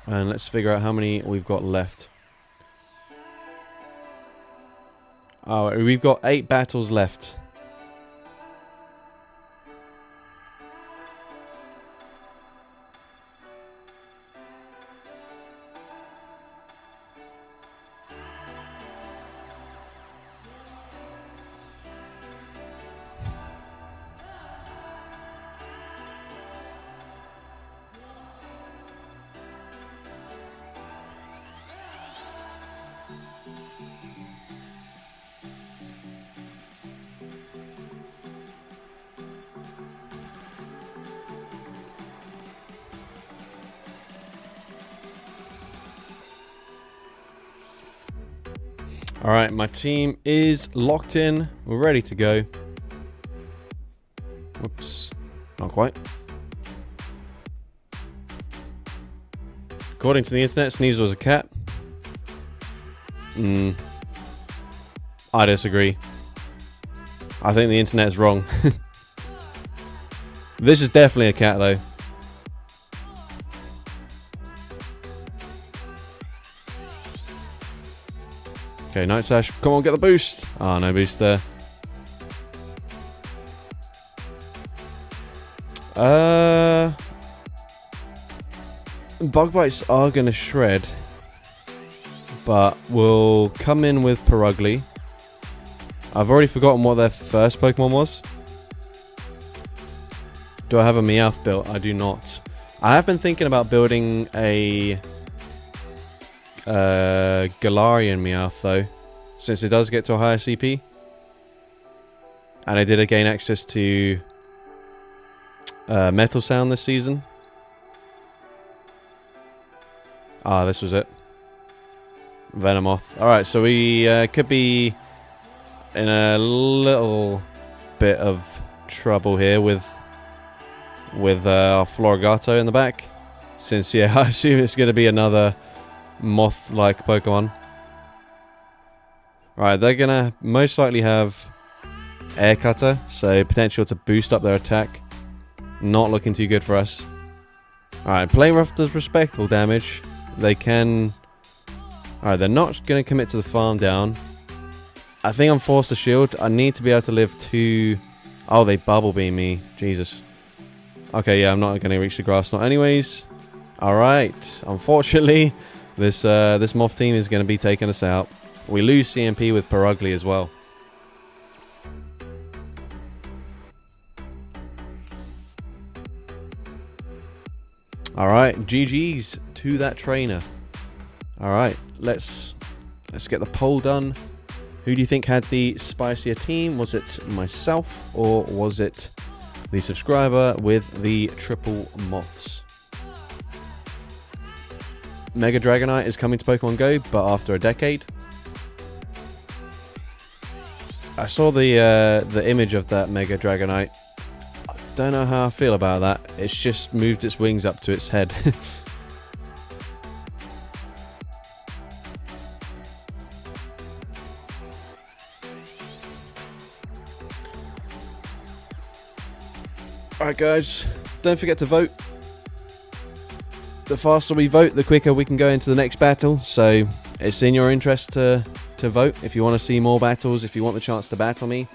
and let's figure out how many we've got left. Oh, we've got 8 battles left. Alright, my team is locked in. We're ready to go. Whoops. Not quite. According to the internet, Sneasel was a cat. I disagree. I think the internet is wrong. This is definitely a cat, though. Okay, Night Sash, come on, get the boost. Oh, no boost there. Bug Bites are going to shred, but we'll come in with Perugly. I've already forgotten what their first Pokemon was. Do I have a Meowth built? I do not. I have been thinking about building a Galarian Meowth though, since it does get to a higher CP. And I did gain access to Metal Sound this season. Ah, this was it. Venomoth. Alright, so we could be in a little bit of trouble here with our Florigato in the back. Since, yeah, I assume it's going to be another moth-like Pokemon. Alright, they're going to most likely have Air Cutter, so potential to boost up their attack. Not looking too good for us. Alright, Play Rough does respectable damage. They can... Alright, they're not going to commit to the farm down. I think I'm forced to shield. I need to be able to live 2... Oh, they Bubble Beam me. Jesus. Okay, yeah, I'm not going to reach the grass knot anyways. Alright. Unfortunately, this Moth team is going to be taking us out. We lose CMP with Perugly as well. Alright, GG's to that trainer. Alright, let's get the poll done. Who do you think had the spicier team? Was it myself or was it the subscriber with the triple moths? Mega Dragonite is coming to Pokemon Go, but after a decade. I saw the image of that Mega Dragonite. I don't know how I feel about that. It's just moved its wings up to its head. Alright guys, don't forget to vote. The faster we vote, the quicker we can go into the next battle. So it's in your interest to vote if you want to see more battles, if you want the chance to battle me.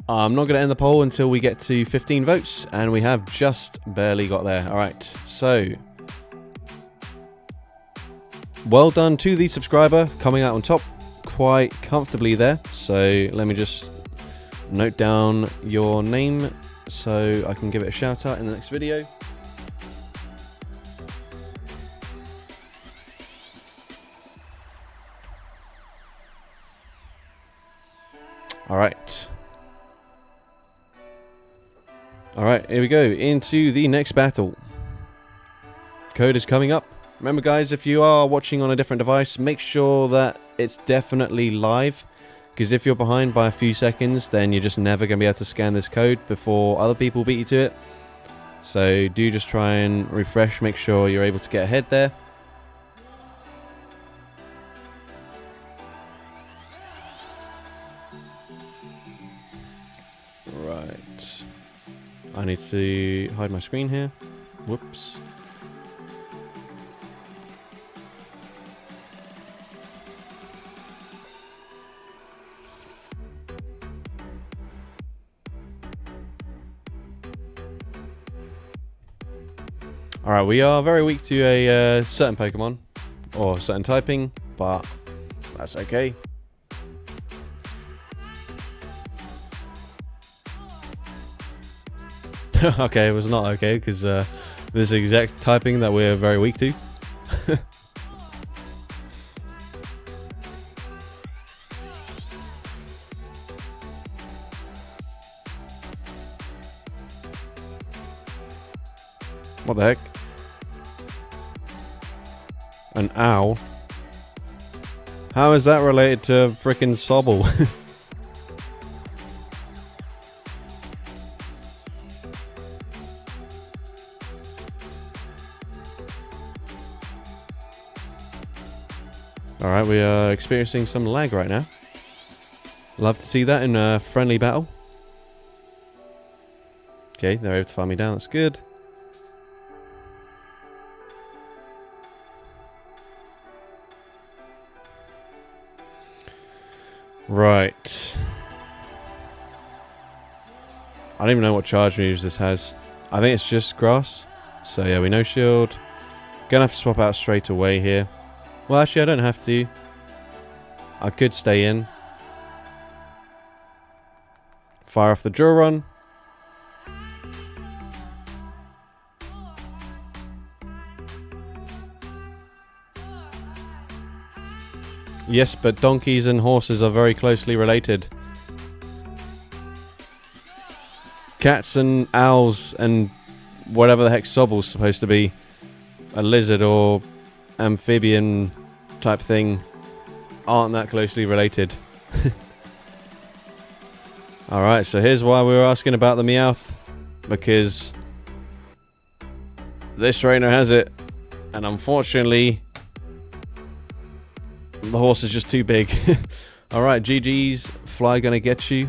I'm not going to end the poll until we get to 15 votes, and we have just barely got there. Alright, so... well done to the subscriber, coming out on top quite comfortably there. So let me just note down your name so I can give it a shout out in the next video. Alright. Alright, here we go into the next battle. Code is coming up. Remember guys, if you are watching on a different device, make sure that it's definitely live, because if you're behind by a few seconds, then you're just never going to be able to scan this code before other people beat you to it. So do just try and refresh, make sure you're able to get ahead there. Right. I need to hide my screen here. Whoops. Alright, we are very weak to a certain Pokemon, or certain typing, but that's okay. Okay, it was not okay, because this is the exact typing that we're very weak to. What the heck? An owl? How is that related to frickin' Sobble? Alright, we are experiencing some lag right now. Love to see that in a friendly battle. Okay, they're able to farm me down, that's good. Right. I don't even know what charge moves this has. I think it's just grass. So yeah, we no shield. Gonna have to swap out straight away here. Well, actually, I don't have to. I could stay in. Fire off the drill run. Yes, but donkeys and horses are very closely related. Cats and owls and whatever the heck Sobble's supposed to be, a lizard or amphibian type thing, aren't that closely related. Alright, so here's why we were asking about the Meowth. Because this trainer has it, and unfortunately the horse is just too big. Alright, GG's. Fly gonna get you.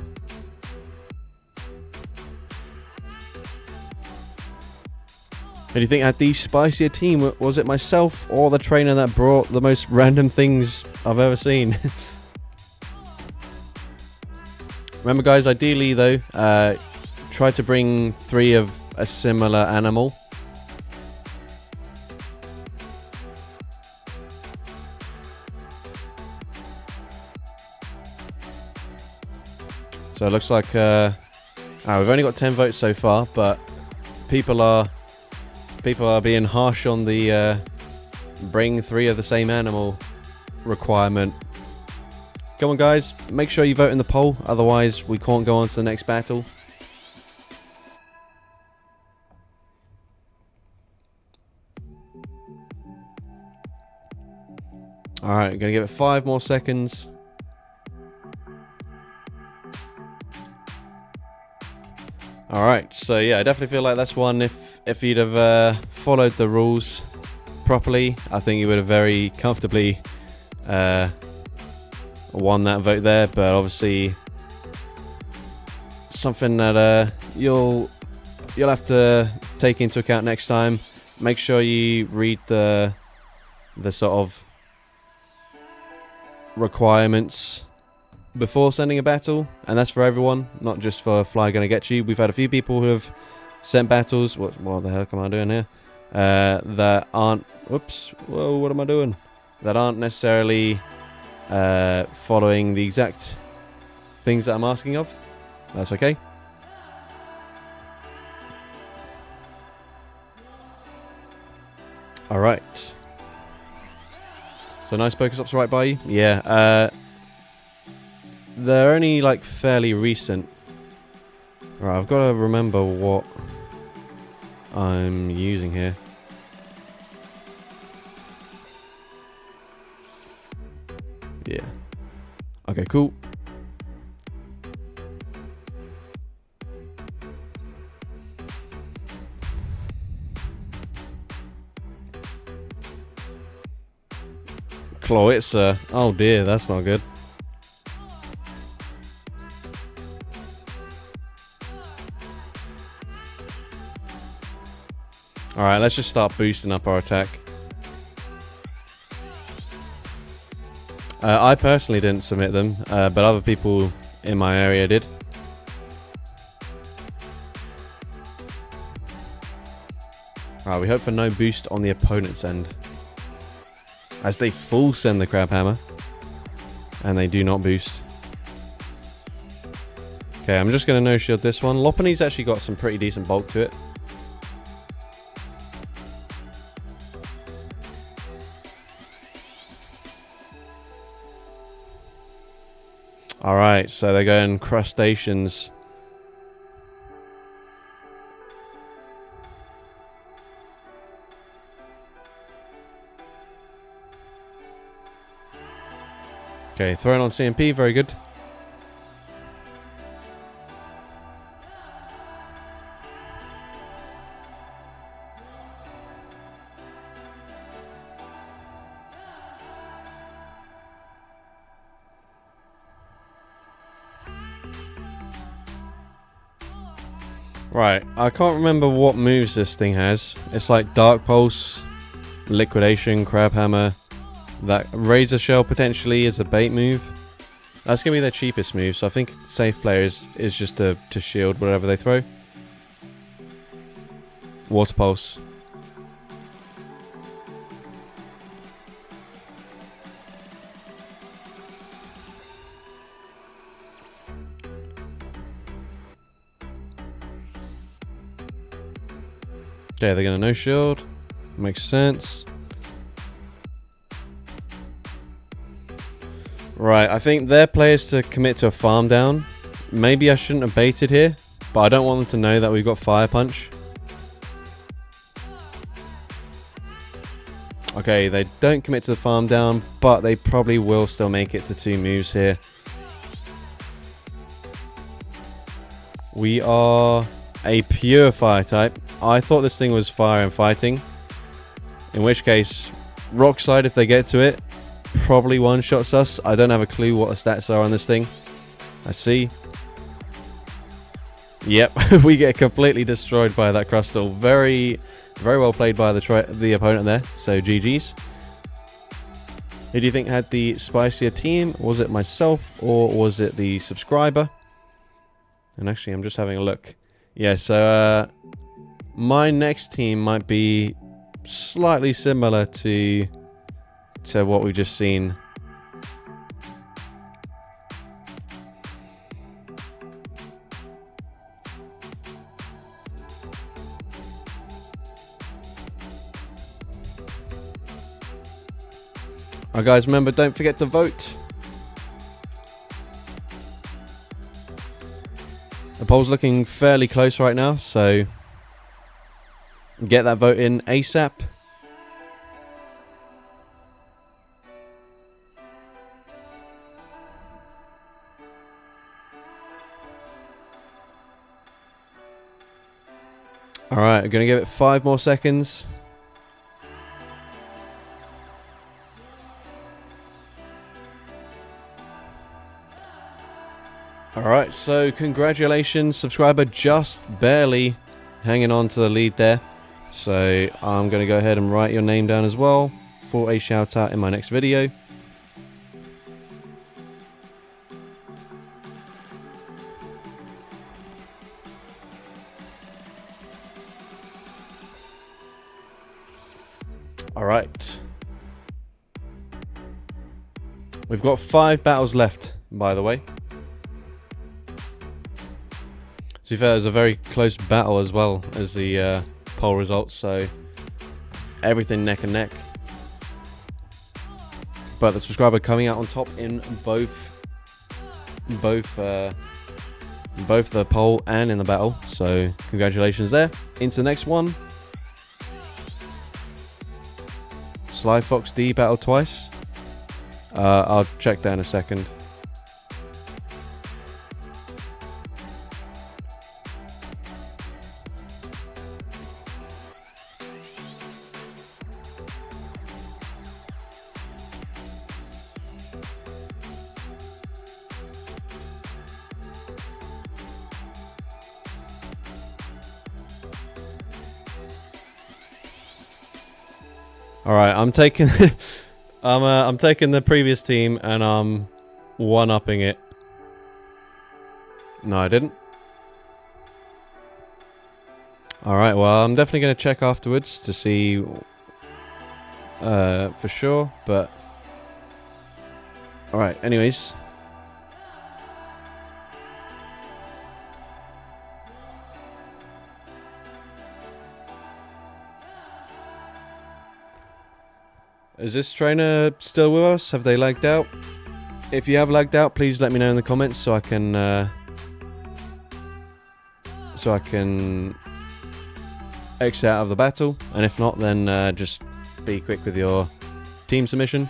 And do you think I had the spicier team? Was it myself or the trainer that brought the most random things I've ever seen? Remember guys, ideally though, try to bring 3 of a similar animal. So it looks like we've only got 10 votes so far, but people are being harsh on the bring 3 of the same animal requirement. Come on guys, make sure you vote in the poll, otherwise we can't go on to the next battle. Alright, gonna give it 5 more seconds. Alright, so yeah, I definitely feel like that's one. If you'd have followed the rules properly, I think you would have very comfortably won that vote there, but obviously something that you'll have to take into account next time. Make sure you read the sort of requirements before sending a battle, and that's for everyone, not just for Fly Gonna Get You. We've had a few people who have sent battles. What the heck am I doing here? That aren't. Whoops! Whoa! What am I doing? That aren't necessarily following the exact things that I'm asking of. That's okay. All right. So nice Pokestops right by you. Yeah. They're only like fairly recent. Right, I've got to remember what I'm using here. Yeah. Okay, cool. Cloitza. Oh dear, that's not good. Alright, let's just start boosting up our attack. I personally didn't submit them, but other people in my area did. Alright, we hope for no boost on the opponent's end, as they full send the Crab Hammer, and they do not boost. Okay, I'm just going to no-shield this one. Lopunny's actually got some pretty decent bulk to it. Alright, so they're going crustaceans. Okay, throwing on CMP, very good. Right, I can't remember what moves this thing has. It's like Dark Pulse, Liquidation, Crab Hammer. That Razor Shell potentially is a bait move. That's going to be their cheapest move, so I think safe player is just to shield whatever they throw. Water Pulse. Okay, they're going to no shield. Makes sense. Right, I think their players to commit to a farm down. Maybe I shouldn't have baited here, but I don't want them to know that we've got Fire Punch. Okay, they don't commit to the farm down, but they probably will still make it to 2 moves here. We are a pure fire type. I thought this thing was fire and fighting. In which case, Rock Slide, if they get to it, probably one-shots us. I don't have a clue what the stats are on this thing. I see. Yep, we get completely destroyed by that Crustal. Very, very well played by the opponent there. So GG's. Who do you think had the spicier team? Was it myself or was it the subscriber? And actually, I'm just having a look. Yeah, so my next team might be slightly similar to what we've just seen. Alright guys, remember, don't forget to vote. The poll's looking fairly close right now, so get that vote in ASAP. Alright, I'm going to give it 5 more seconds. Alright, so congratulations, subscriber, just barely hanging on to the lead there. So I'm going to go ahead and write your name down as well for a shout out in my next video. Alright. We've got 5 battles left, by the way. To be fair, it was a very close battle as well as the poll results, so everything neck and neck. But the subscriber coming out on top in both the poll and in the battle, so congratulations there. Into the next one. Sly Fox D battle twice. I'll check that in a second. All right, I'm taking I'm taking the previous team and I'm one-upping it. No, I didn't. All right, well, I'm definitely going to check afterwards to see for sure, but all right, anyways. Is this trainer still with us? Have they lagged out? If you have lagged out, please let me know in the comments so I can exit out of the battle. And if not, then just be quick with your team submission.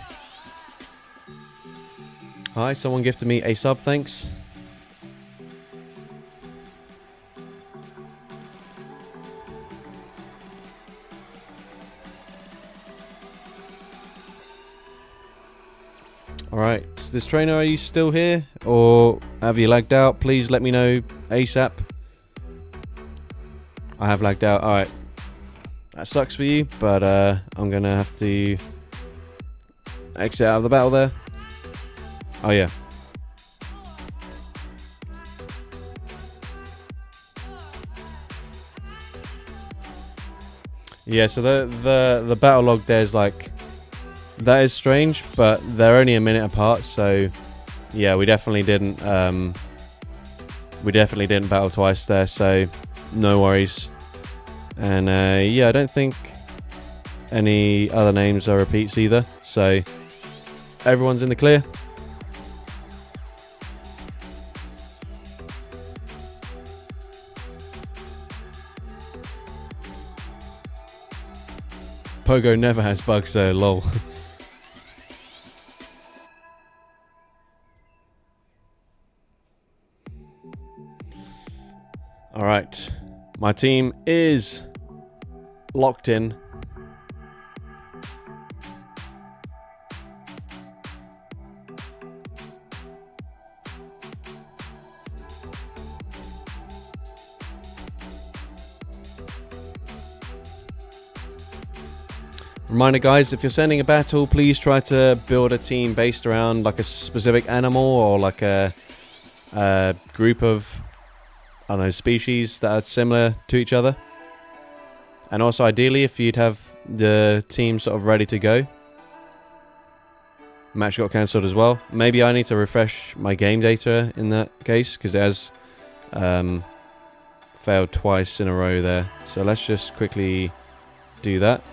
Hi, someone gifted me a sub, thanks. Alright, this trainer, are you still here? Or have you lagged out? Please let me know ASAP. I have lagged out, alright. That sucks for you, but I'm gonna have to exit out of the battle there. Oh yeah. Yeah, so the battle log there's like, that is strange, but they're only a minute apart, so yeah, we definitely didn't battle twice there, so no worries. And yeah, I don't think any other names are repeats either, so everyone's in the clear. Pogo never has bugs though, lol. Alright, my team is locked in. Reminder guys, if you're sending a battle, please try to build a team based around like a specific animal or like a group of, I don't know, species that are similar to each other. And also ideally if you'd have the team sort of ready to go. Match got cancelled as well. Maybe I need to refresh my game data in that case, because it has failed twice in a row there. So let's just quickly do that.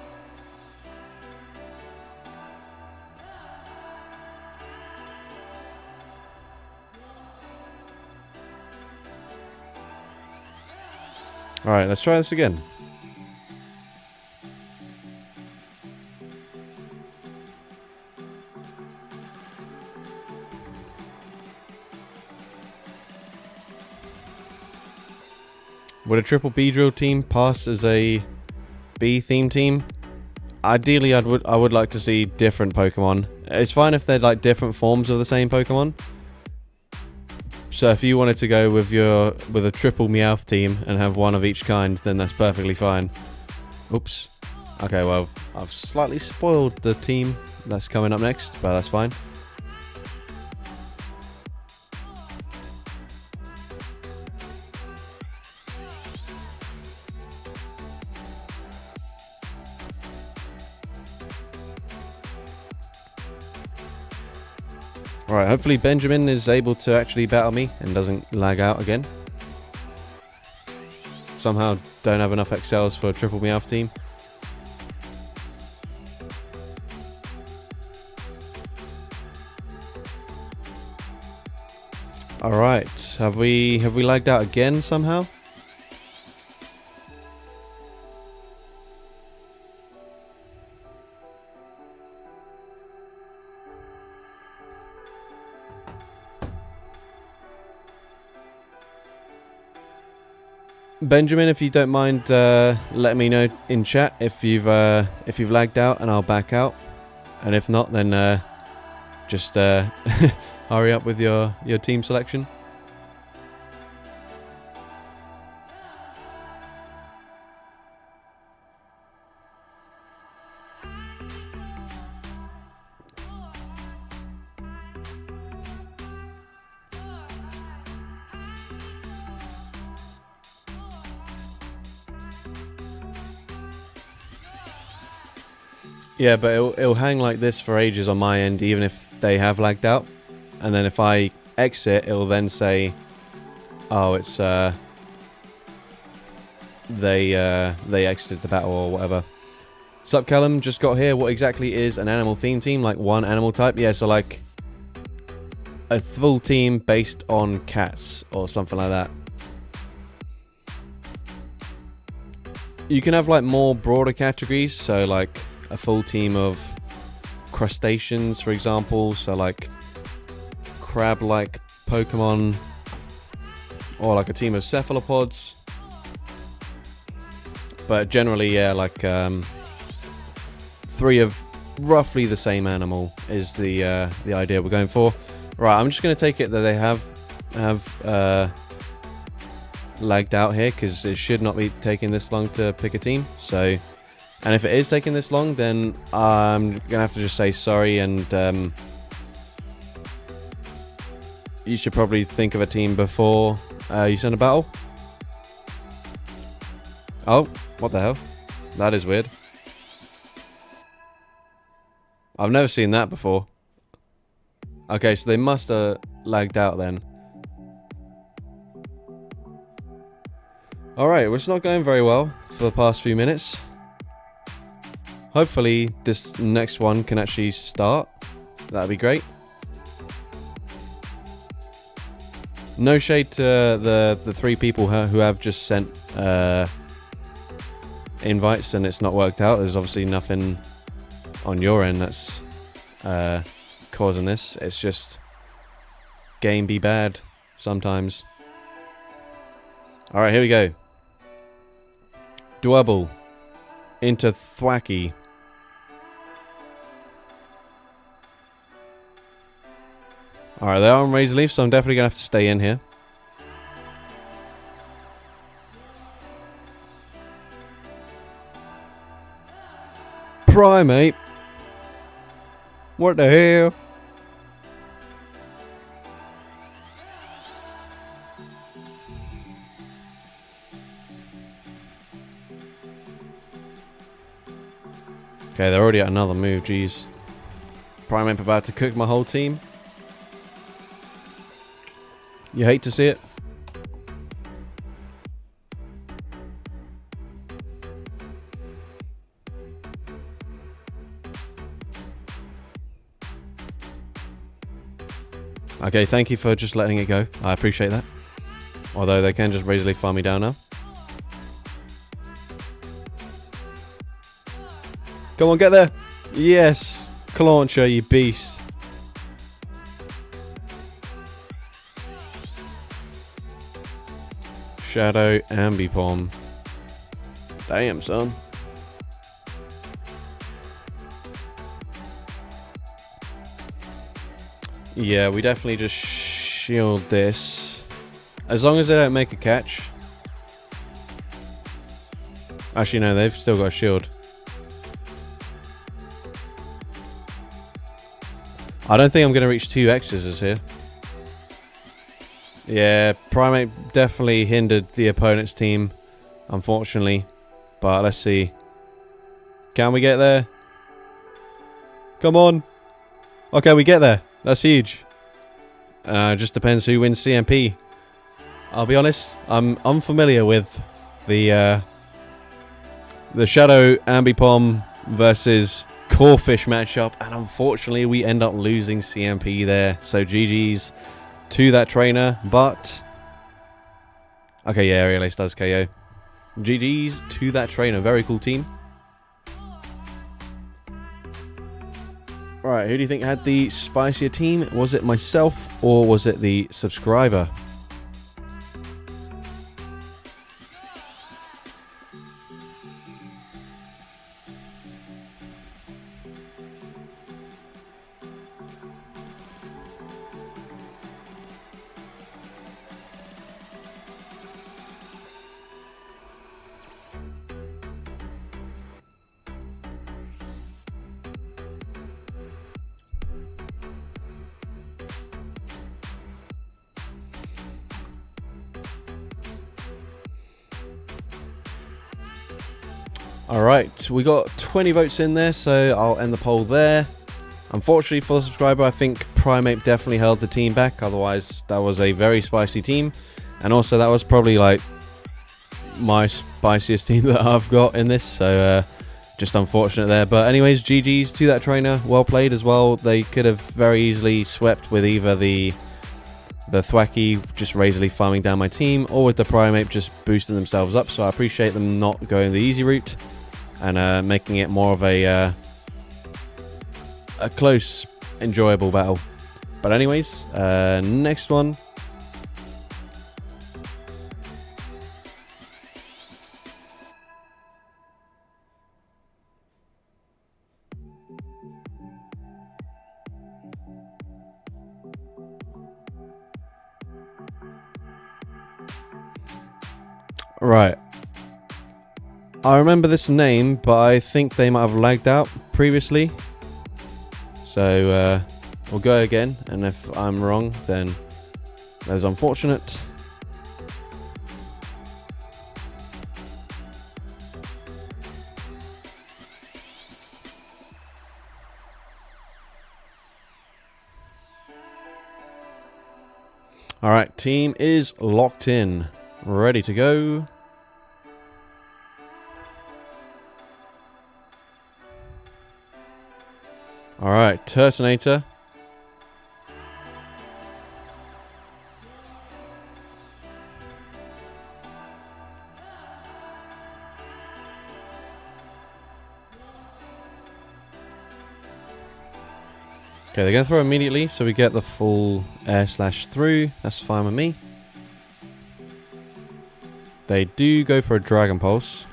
Alright, let's try this again. Would a triple B drill team pass as a B theme team? Ideally, I would like to see different Pokemon. It's fine if they're like different forms of the same Pokemon. So if you wanted to go with a triple Meowth team and have one of each kind, then that's perfectly fine. Oops. Okay, well, I've slightly spoiled the team that's coming up next, but that's fine. Alright, hopefully Benjamin is able to actually battle me and doesn't lag out again. Somehow don't have enough XLs for a triple Meowth team. Alright, have we lagged out again somehow? Benjamin, if you don't mind, let me know in chat if you've lagged out, and I'll back out. And if not, then just hurry up with your team selection. Yeah, but it'll hang like this for ages on my end, even if they have lagged out. And then if I exit, it'll then say, oh, it's they exited the battle or whatever. Sup, Callum? Just got here. What exactly is an animal theme team? Like one animal type? Yeah, so like a full team based on cats or something like that. You can have like more broader categories, so like a full team of crustaceans, for example. So like crab-like Pokemon, or like a team of cephalopods. But generally, yeah, like 3 of roughly the same animal is the idea we're going for. Right, I'm just going to take it that they have lagged out here, because it should not be taking this long to pick a team. So, and if it is taking this long, then I'm going to have to just say sorry, and you should probably think of a team before you send a battle. Oh, what the hell? That is weird. I've never seen that before. Okay, so they must have lagged out then. Alright, well, it's not going very well for the past few minutes. Hopefully this next one can actually start. That'd be great. No shade to the 3 people who have just sent invites and it's not worked out. There's obviously nothing on your end that's causing this. It's just game be bad sometimes. Alright, here we go. Dwebble into Thwacky. Alright, they are on Razor Leaf, so I'm definitely going to have to stay in here. Primate. What the hell? Okay, they're already at another move, jeez. Primate about to cook my whole team. You hate to see it. Okay, thank you for just letting it go. I appreciate that. Although they can just Razor Leaf farm me down now. Come on, get there. Yes. Clauncher, you beast. Shadow Ambipom. Damn, son. Yeah, we definitely just shield this. As long as they don't make a catch. Actually, no, they've still got a shield. I don't think I'm going to reach 2 X-scissors here. Yeah, Primate definitely hindered the opponent's team, unfortunately. But let's see. Can we get there? Come on. Okay, we get there. That's huge. Just depends who wins CMP. I'll be honest, I'm unfamiliar with the Shadow Ambipom versus Corfish matchup, and unfortunately we end up losing CMP there. So GG's to that trainer, but okay, yeah, Aerial Ace does KO. GG's to that trainer. Very cool team. Right, who do you think had the spicier team? Was it myself or was it the subscriber? Alright, we got 20 votes in there, so I'll end the poll there. Unfortunately for the subscriber, I think Primate definitely held the team back, otherwise that was a very spicy team. And also that was probably like my spiciest team that I've got in this, so just unfortunate there. But anyways, GG's to that trainer, well played as well. They could have very easily swept with either the Thwacky just Razor Leaf farming down my team, or with the Primate just boosting themselves up. So I appreciate them not going the easy route and making it more of a close, enjoyable battle. But anyways, next one. Right. I remember this name, but I think they might have lagged out previously. So, we'll go again, and if I'm wrong, then that is unfortunate. Alright, team is locked in. Ready to go. Alright, Turtonator. Okay, they're going to throw immediately, so we get the full air slash through. That's fine with me. They do go for a Dragon Pulse.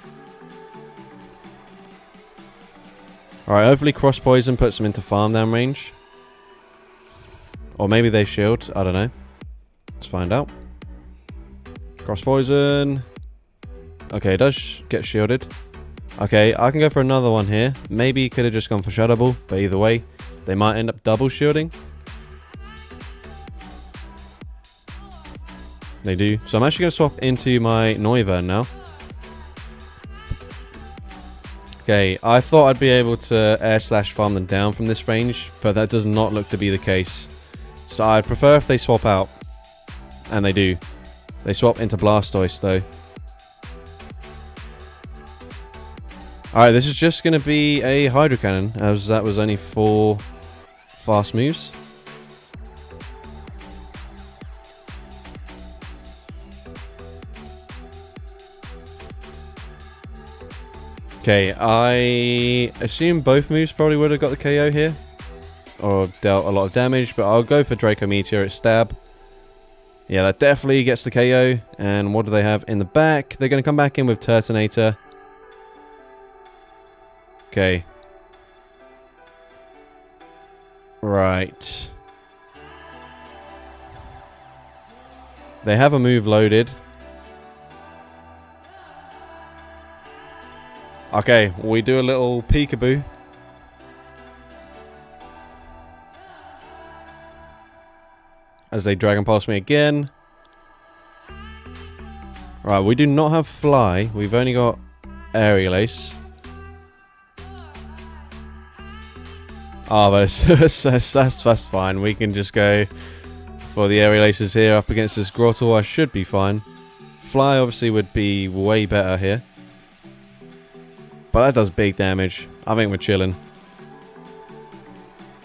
Alright, hopefully Cross Poison puts them into farm down range. Or maybe they shield, I don't know. Let's find out. Cross Poison. Okay, it does get shielded. Okay, I can go for another one here. Maybe could have just gone for Shadow Ball, but either way, they might end up double shielding. They do. So I'm actually going to swap into my Noivern now. Okay, I thought I'd be able to air slash farm them down from this range, but that does not look to be the case. So I'd prefer if they swap out. And they do. They swap into Blastoise though. Alright, this is just going to be a Hydro Cannon, as that was only 4 fast moves. Okay, I assume both moves probably would have got the KO here. Or dealt a lot of damage, but I'll go for Draco Meteor at stab. Yeah, that definitely gets the KO. And what do they have in the back? They're going to come back in with Turtonator. Okay. Right. They have a move loaded. Okay, we do a little peekaboo. As they Dragon Pulse me again. Right, we do not have Fly. We've only got Aerial Ace. Oh, but that's fine. We can just go for the Aerial Aces here up against this Grottle. I should be fine. Fly obviously would be way better here. But that does big damage. I think we're chilling.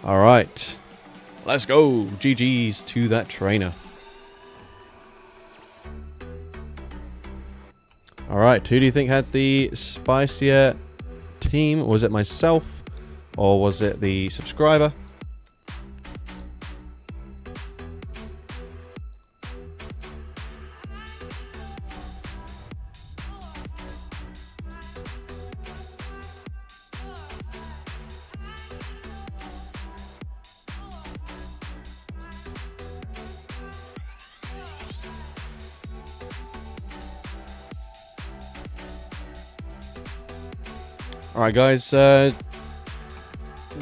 Alright. Let's go. GG's to that trainer. Alright, who do you think had the spicier team? Was it myself? Or was it the subscriber? Alright guys,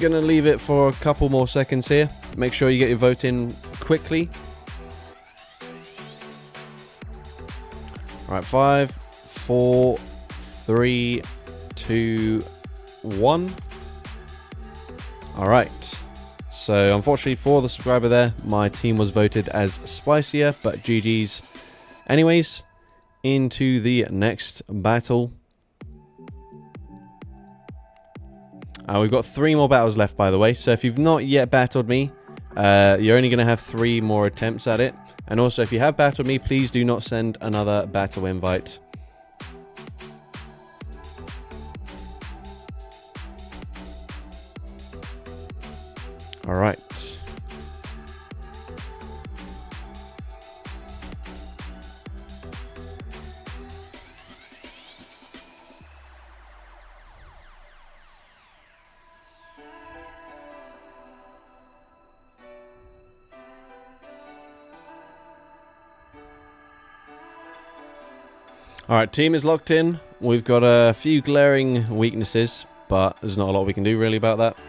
gonna leave it for a couple more seconds here. Make sure you get your vote in quickly. Alright, 5, 4, 3, 2, 1. Alright. So unfortunately for the subscriber there, my team was voted as spicier, but GG's. Anyways, into the next battle. We've got 3 more battles left, by the way. So if you've not yet battled me, you're only going to have 3 more attempts at it. And also, if you have battled me, please do not send another battle invite. Alright. Alright, team is locked in. We've got a few glaring weaknesses, but there's not a lot we can do really about that.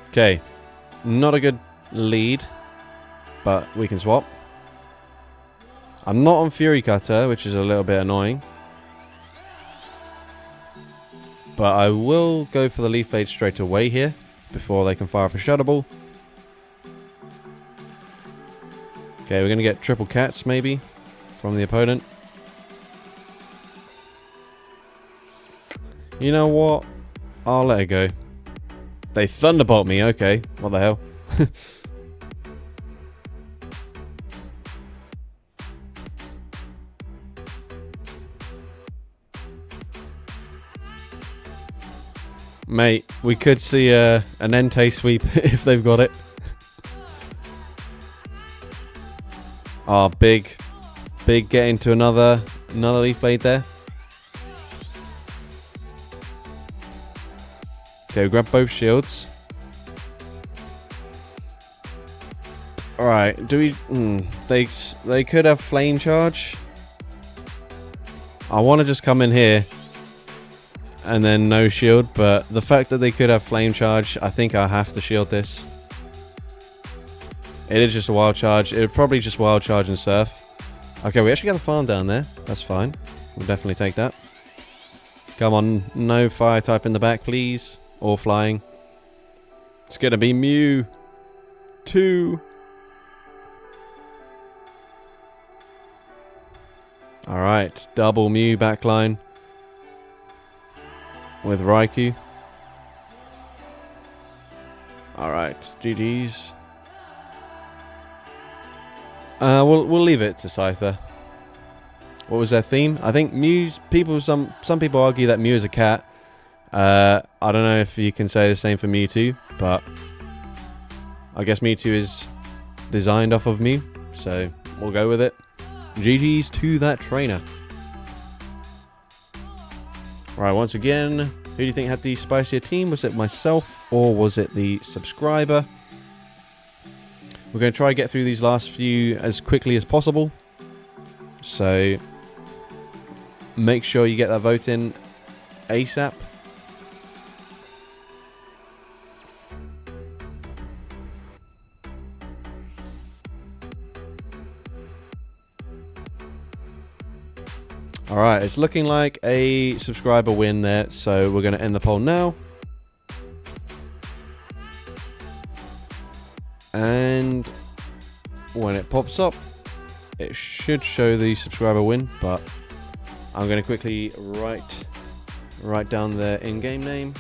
Okay, not a good lead, but we can swap. I'm not on Fury Cutter, which is a little bit annoying. But I will go for the Leaf Blade straight away here, before they can fire off a Shadow Ball. Okay, we're going to get triple cats, maybe, from the opponent. You know what? I'll let it go. They Thunderbolt me, okay. What the hell? Mate, we could see an Entei sweep if they've got it. Oh, big get into another Leaf Blade there. Okay, we grab both shields. Alright, do we... They could have Flame Charge. I want to just come in here and then no shield, but the fact that they could have Flame Charge, I think I have to shield this. It is just a Wild Charge. It would probably just Wild Charge and Surf. Okay, we actually got the farm down there. That's fine. We'll definitely take that. Come on, no Fire type in the back, please. Or Flying. It's gonna be Mew. 2. Alright, double Mew backline. With Raikou. Alright, GG's. We'll leave it to Scyther. What was their theme? I think Mew. Some people argue that Mew is a cat. I don't know if you can say the same for Mewtwo, but I guess Mewtwo is designed off of Mew, so we'll go with it. GG's to that trainer. Right, once again, who do you think had the spicier team? Was it myself or was it the subscriber? We're going to try and get through these last few as quickly as possible. So make sure you get that vote in ASAP. Alright, it's looking like a subscriber win there, so we're going to end the poll now. And when it pops up, it should show the subscriber win, but I'm going to quickly write down their in-game name.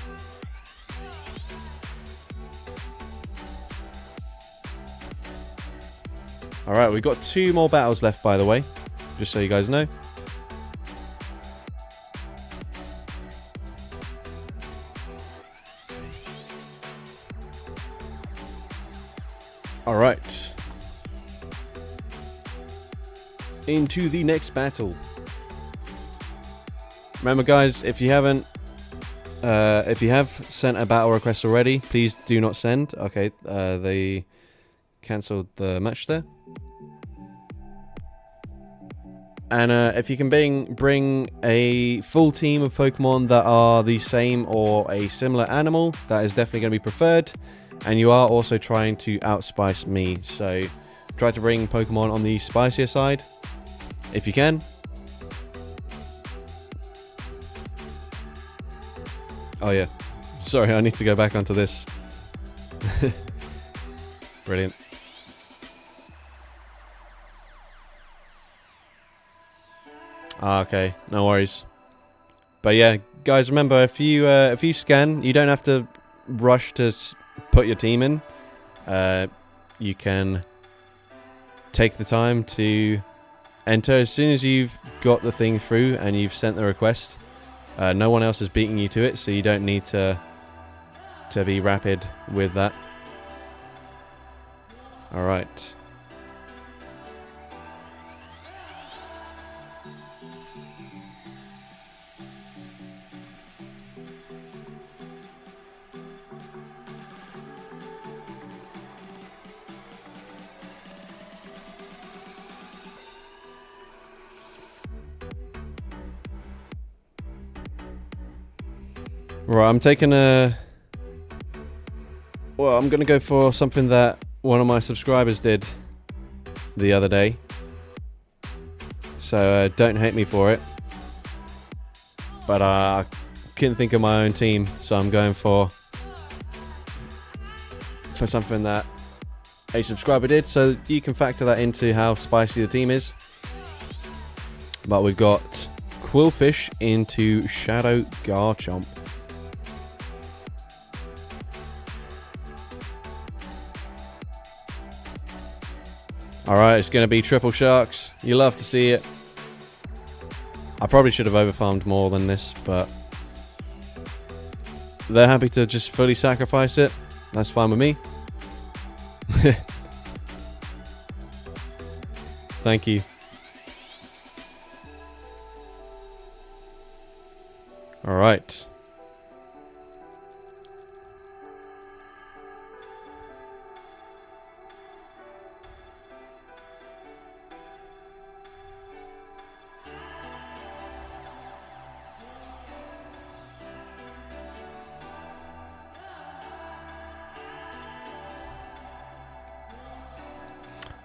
Alright, we've got 2 more battles left, by the way, just so you guys know. Alright. Into the next battle. Remember guys, if you have sent a battle request already, please do not send. Okay, they cancelled the match there. And if you can bring a full team of Pokemon that are the same or a similar animal, that is definitely going to be preferred. And you are also trying to outspice me, so try to bring Pokemon on the spicier side, if you can. Oh yeah, sorry, I need to go back onto this. Brilliant. Okay, no worries. But yeah, guys, remember if you scan, you don't have to rush to put your team in. You can take the time to enter as soon as you've got the thing through and you've sent the request. No one else is beating you to it, so you don't need to be rapid with that. Alright. Right, I'm taking a... Well, I'm going to go for something that one of my subscribers did the other day. So don't hate me for it. But I couldn't think of my own team, so I'm going for something that a subscriber did, so you can factor that into how spicy the team is. But we've got Quillfish into Shadow Garchomp. Alright, it's going to be triple sharks. You love to see it. I probably should have overfarmed more than this, but they're happy to just fully sacrifice it. That's fine with me. Thank you. Alright.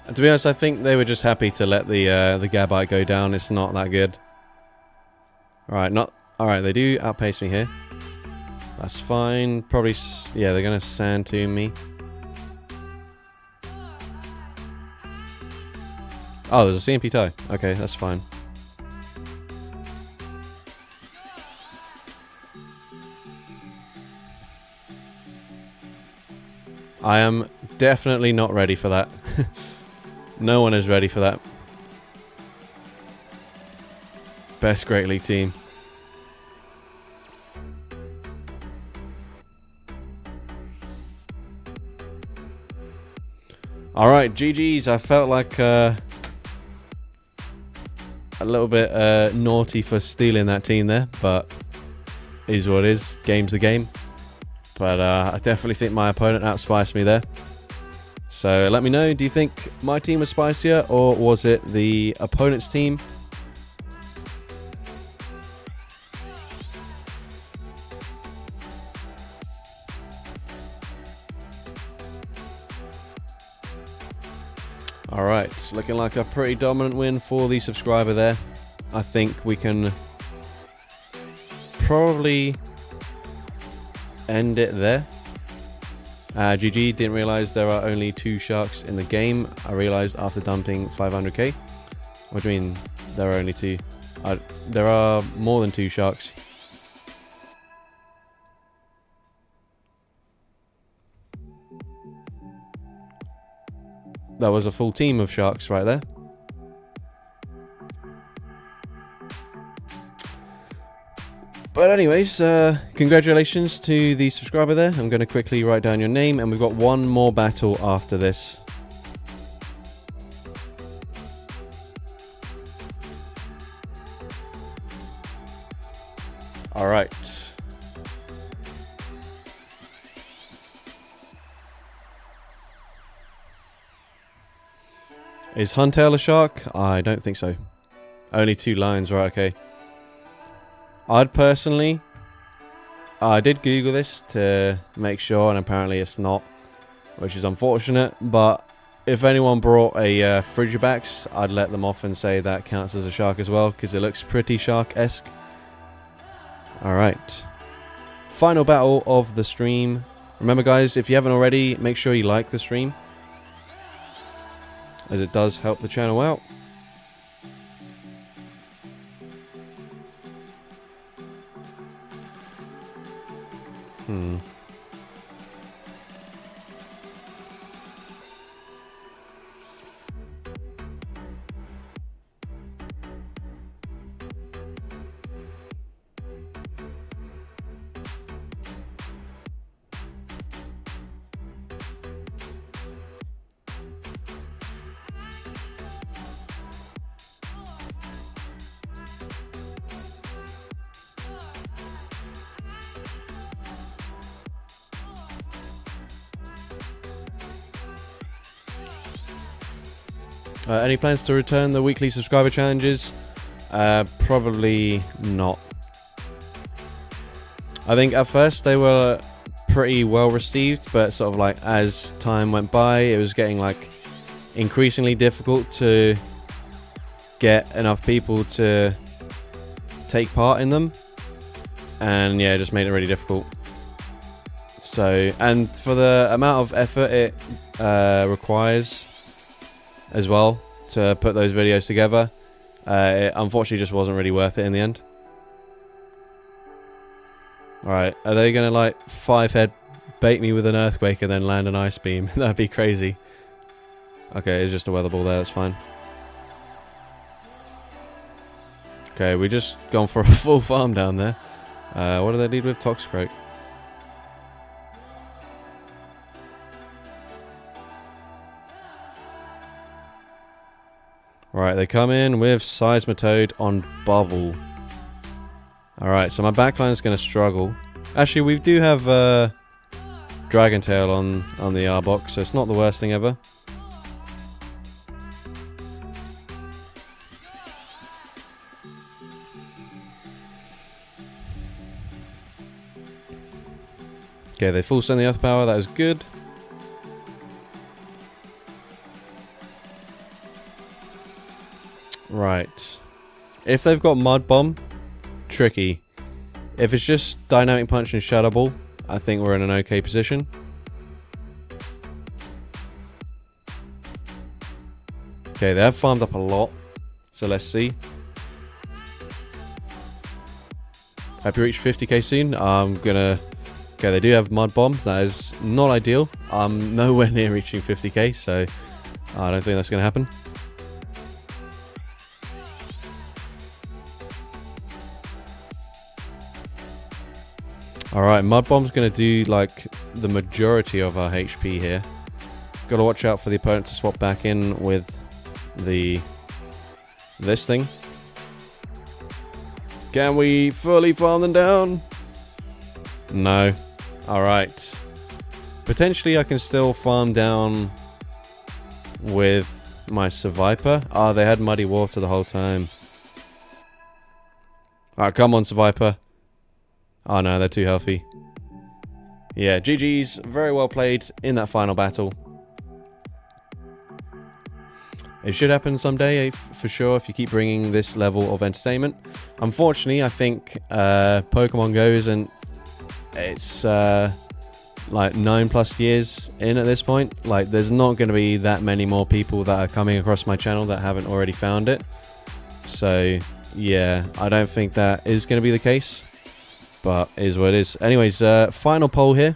And to be honest, I think they were just happy to let the Gabite go down. It's not that good. Alright, they do outpace me here. That's fine. Probably, yeah, they're going to Sand Tomb me. Oh, there's a CMP tie. Okay, that's fine. I am definitely not ready for that. No one is ready for that. Best Great League team. Alright, GG's. I felt like a little bit naughty for stealing that team there, but it is what it is. Game's the game. But I definitely think my opponent outspiced me there. So let me know, do you think my team was spicier or was it the opponent's team? Alright, it's looking like a pretty dominant win for the subscriber there. I think we can probably end it there. GG, didn't realize there are only 2 sharks in the game. I realized after dumping 500k. What do you mean there are only 2? There are more than 2 sharks. That was a full team of sharks right there. But anyways, congratulations to the subscriber there. I'm going to quickly write down your name, and we've got one more battle after this. Alright. Is Huntail a shark? I don't think so. Only 2 lines, right, okay. I'd personally... I did Google this to make sure, and apparently it's not, which is unfortunate, but if anyone brought a Frigibax, I'd let them off and say that counts as a shark as well, because it looks pretty shark-esque. Alright. Final battle of the stream. Remember guys, if you haven't already, make sure you like the stream, as it does help the channel out. Any plans to return the weekly subscriber challenges? Probably not. I think at first they were pretty well received, but sort of like as time went by, it was getting like increasingly difficult to get enough people to take part in them, and yeah, it just made it really difficult. So, and for the amount of effort it requires as well to put those videos together, it unfortunately just wasn't really worth it in the end. Alright, are they gonna like 5-head bait me with an earthquake and then land an ice beam? That'd be crazy. Okay, it's just a weather ball there, that's fine. Okay, we just gone for a full farm down there. What do they lead with? Toxicroak. Right, they come in with Seismitoad on Bubble. Alright, so my backline is going to struggle. Actually, we do have Dragon Tail on the R-Box, so it's not the worst thing ever. Okay, they full send the Earth Power, that is good. Right. If they've got Mud Bomb, tricky. If it's just Dynamic Punch and Shadow Ball, I think we're in an okay position. Okay, they have farmed up a lot, so let's see. Have you reached 50k soon? I'm gonna... Okay, they do have Mud Bombs. That is not ideal. I'm nowhere near reaching 50k, so I don't think that's gonna happen. Alright, Mud Bomb's going to do like the majority of our HP here. Got to watch out for the opponent to swap back in with this thing. Can we fully farm them down? No. Alright. Potentially I can still farm down with my Seviper. Oh, they had Muddy Water the whole time. Alright, come on, Seviper. Oh no, they're too healthy. Yeah, GG's. Very well played in that final battle. It should happen someday, for sure, if you keep bringing this level of entertainment. Unfortunately, I think Pokemon Go isn't... It's like 9+ years in at this point. Like, there's not going to be that many more people that are coming across my channel that haven't already found it. So, yeah, I don't think that is going to be the case. But it is what it is. Anyways, final poll here.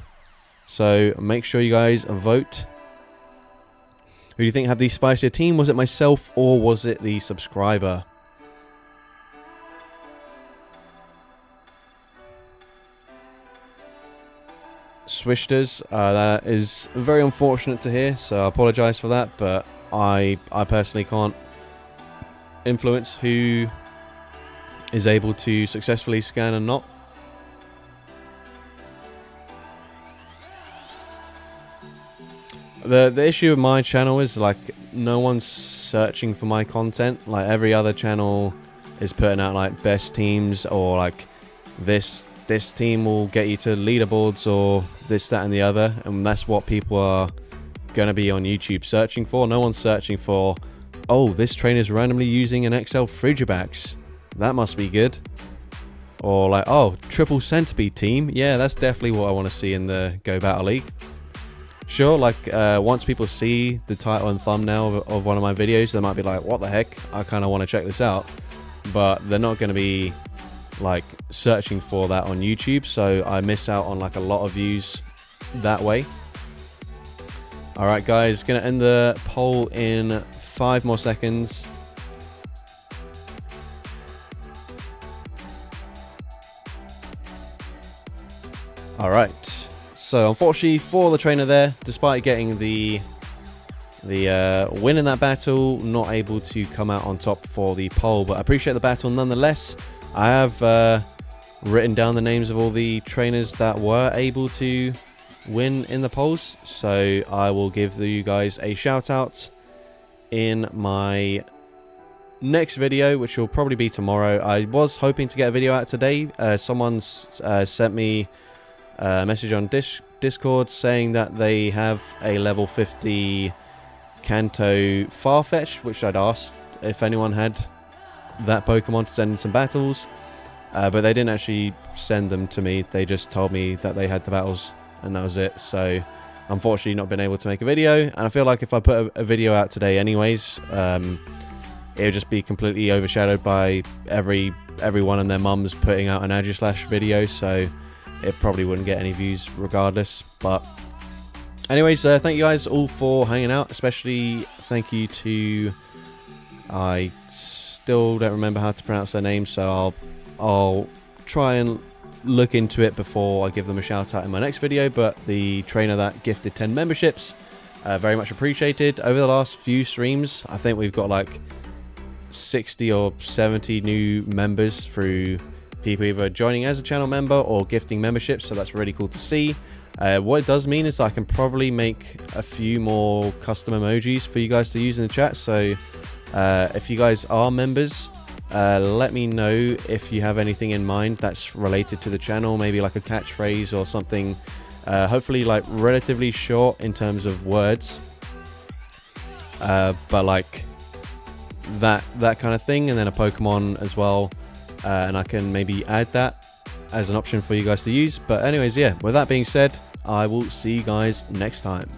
So make sure you guys vote. Who do you think had the spicier team? Was it myself or was it the subscriber? Swishters. That is very unfortunate to hear. So I apologise for that. But I personally can't influence who is able to successfully scan and not. The issue with my channel is like no one's searching for my content. Like every other channel is putting out like best teams or like this team will get you to leaderboards or this, that and the other, and that's what people are going to be on YouTube searching for. No one's searching for, oh, this trainer's randomly using an XL Frigibax. That must be good. Or like, oh, triple centipede team. Yeah, that's definitely what I want to see in the Go Battle League. Sure, like once people see the title and thumbnail of one of my videos, they might be like, what the heck, I kind of want to check this out. But they're not going to be like searching for that on YouTube, so I miss out on like a lot of views that way. Alright guys, going to end the poll in 5 more seconds. Alright. So unfortunately for the trainer there, despite getting the win in that battle, not able to come out on top for the poll, but I appreciate the battle nonetheless. I have written down the names of all the trainers that were able to win in the polls, so I will give you guys a shout out in my next video, which will probably be tomorrow. I was hoping to get a video out today. Someone's sent me a message on Discord saying that they have a level 50 Kanto Farfetch, which I'd asked if anyone had that Pokemon to send in some battles, but they didn't actually send them to me. They just told me that they had the battles, and that was it. So unfortunately not been able to make a video, and I feel like if I put a video out today anyways, it would just be completely overshadowed by everyone and their mums putting out an Agislash video, so it probably wouldn't get any views regardless. But anyways, thank you guys all for hanging out, especially thank you to, I still don't remember how to pronounce their name, so I'll try and look into it before I give them a shout out in my next video. But the trainer that gifted 10 memberships, very much appreciated. Over the last few streams, I think we've got like 60 or 70 new members through people either joining as a channel member or gifting memberships, so that's really cool to see. What it does mean is I can probably make a few more custom emojis for you guys to use in the chat. So if you guys are members, let me know if you have anything in mind that's related to the channel, maybe like a catchphrase or something, hopefully like relatively short in terms of words, but like that kind of thing, and then a Pokemon as well, and I can maybe add that as an option for you guys to use. But anyways, yeah, with that being said, I will see you guys next time.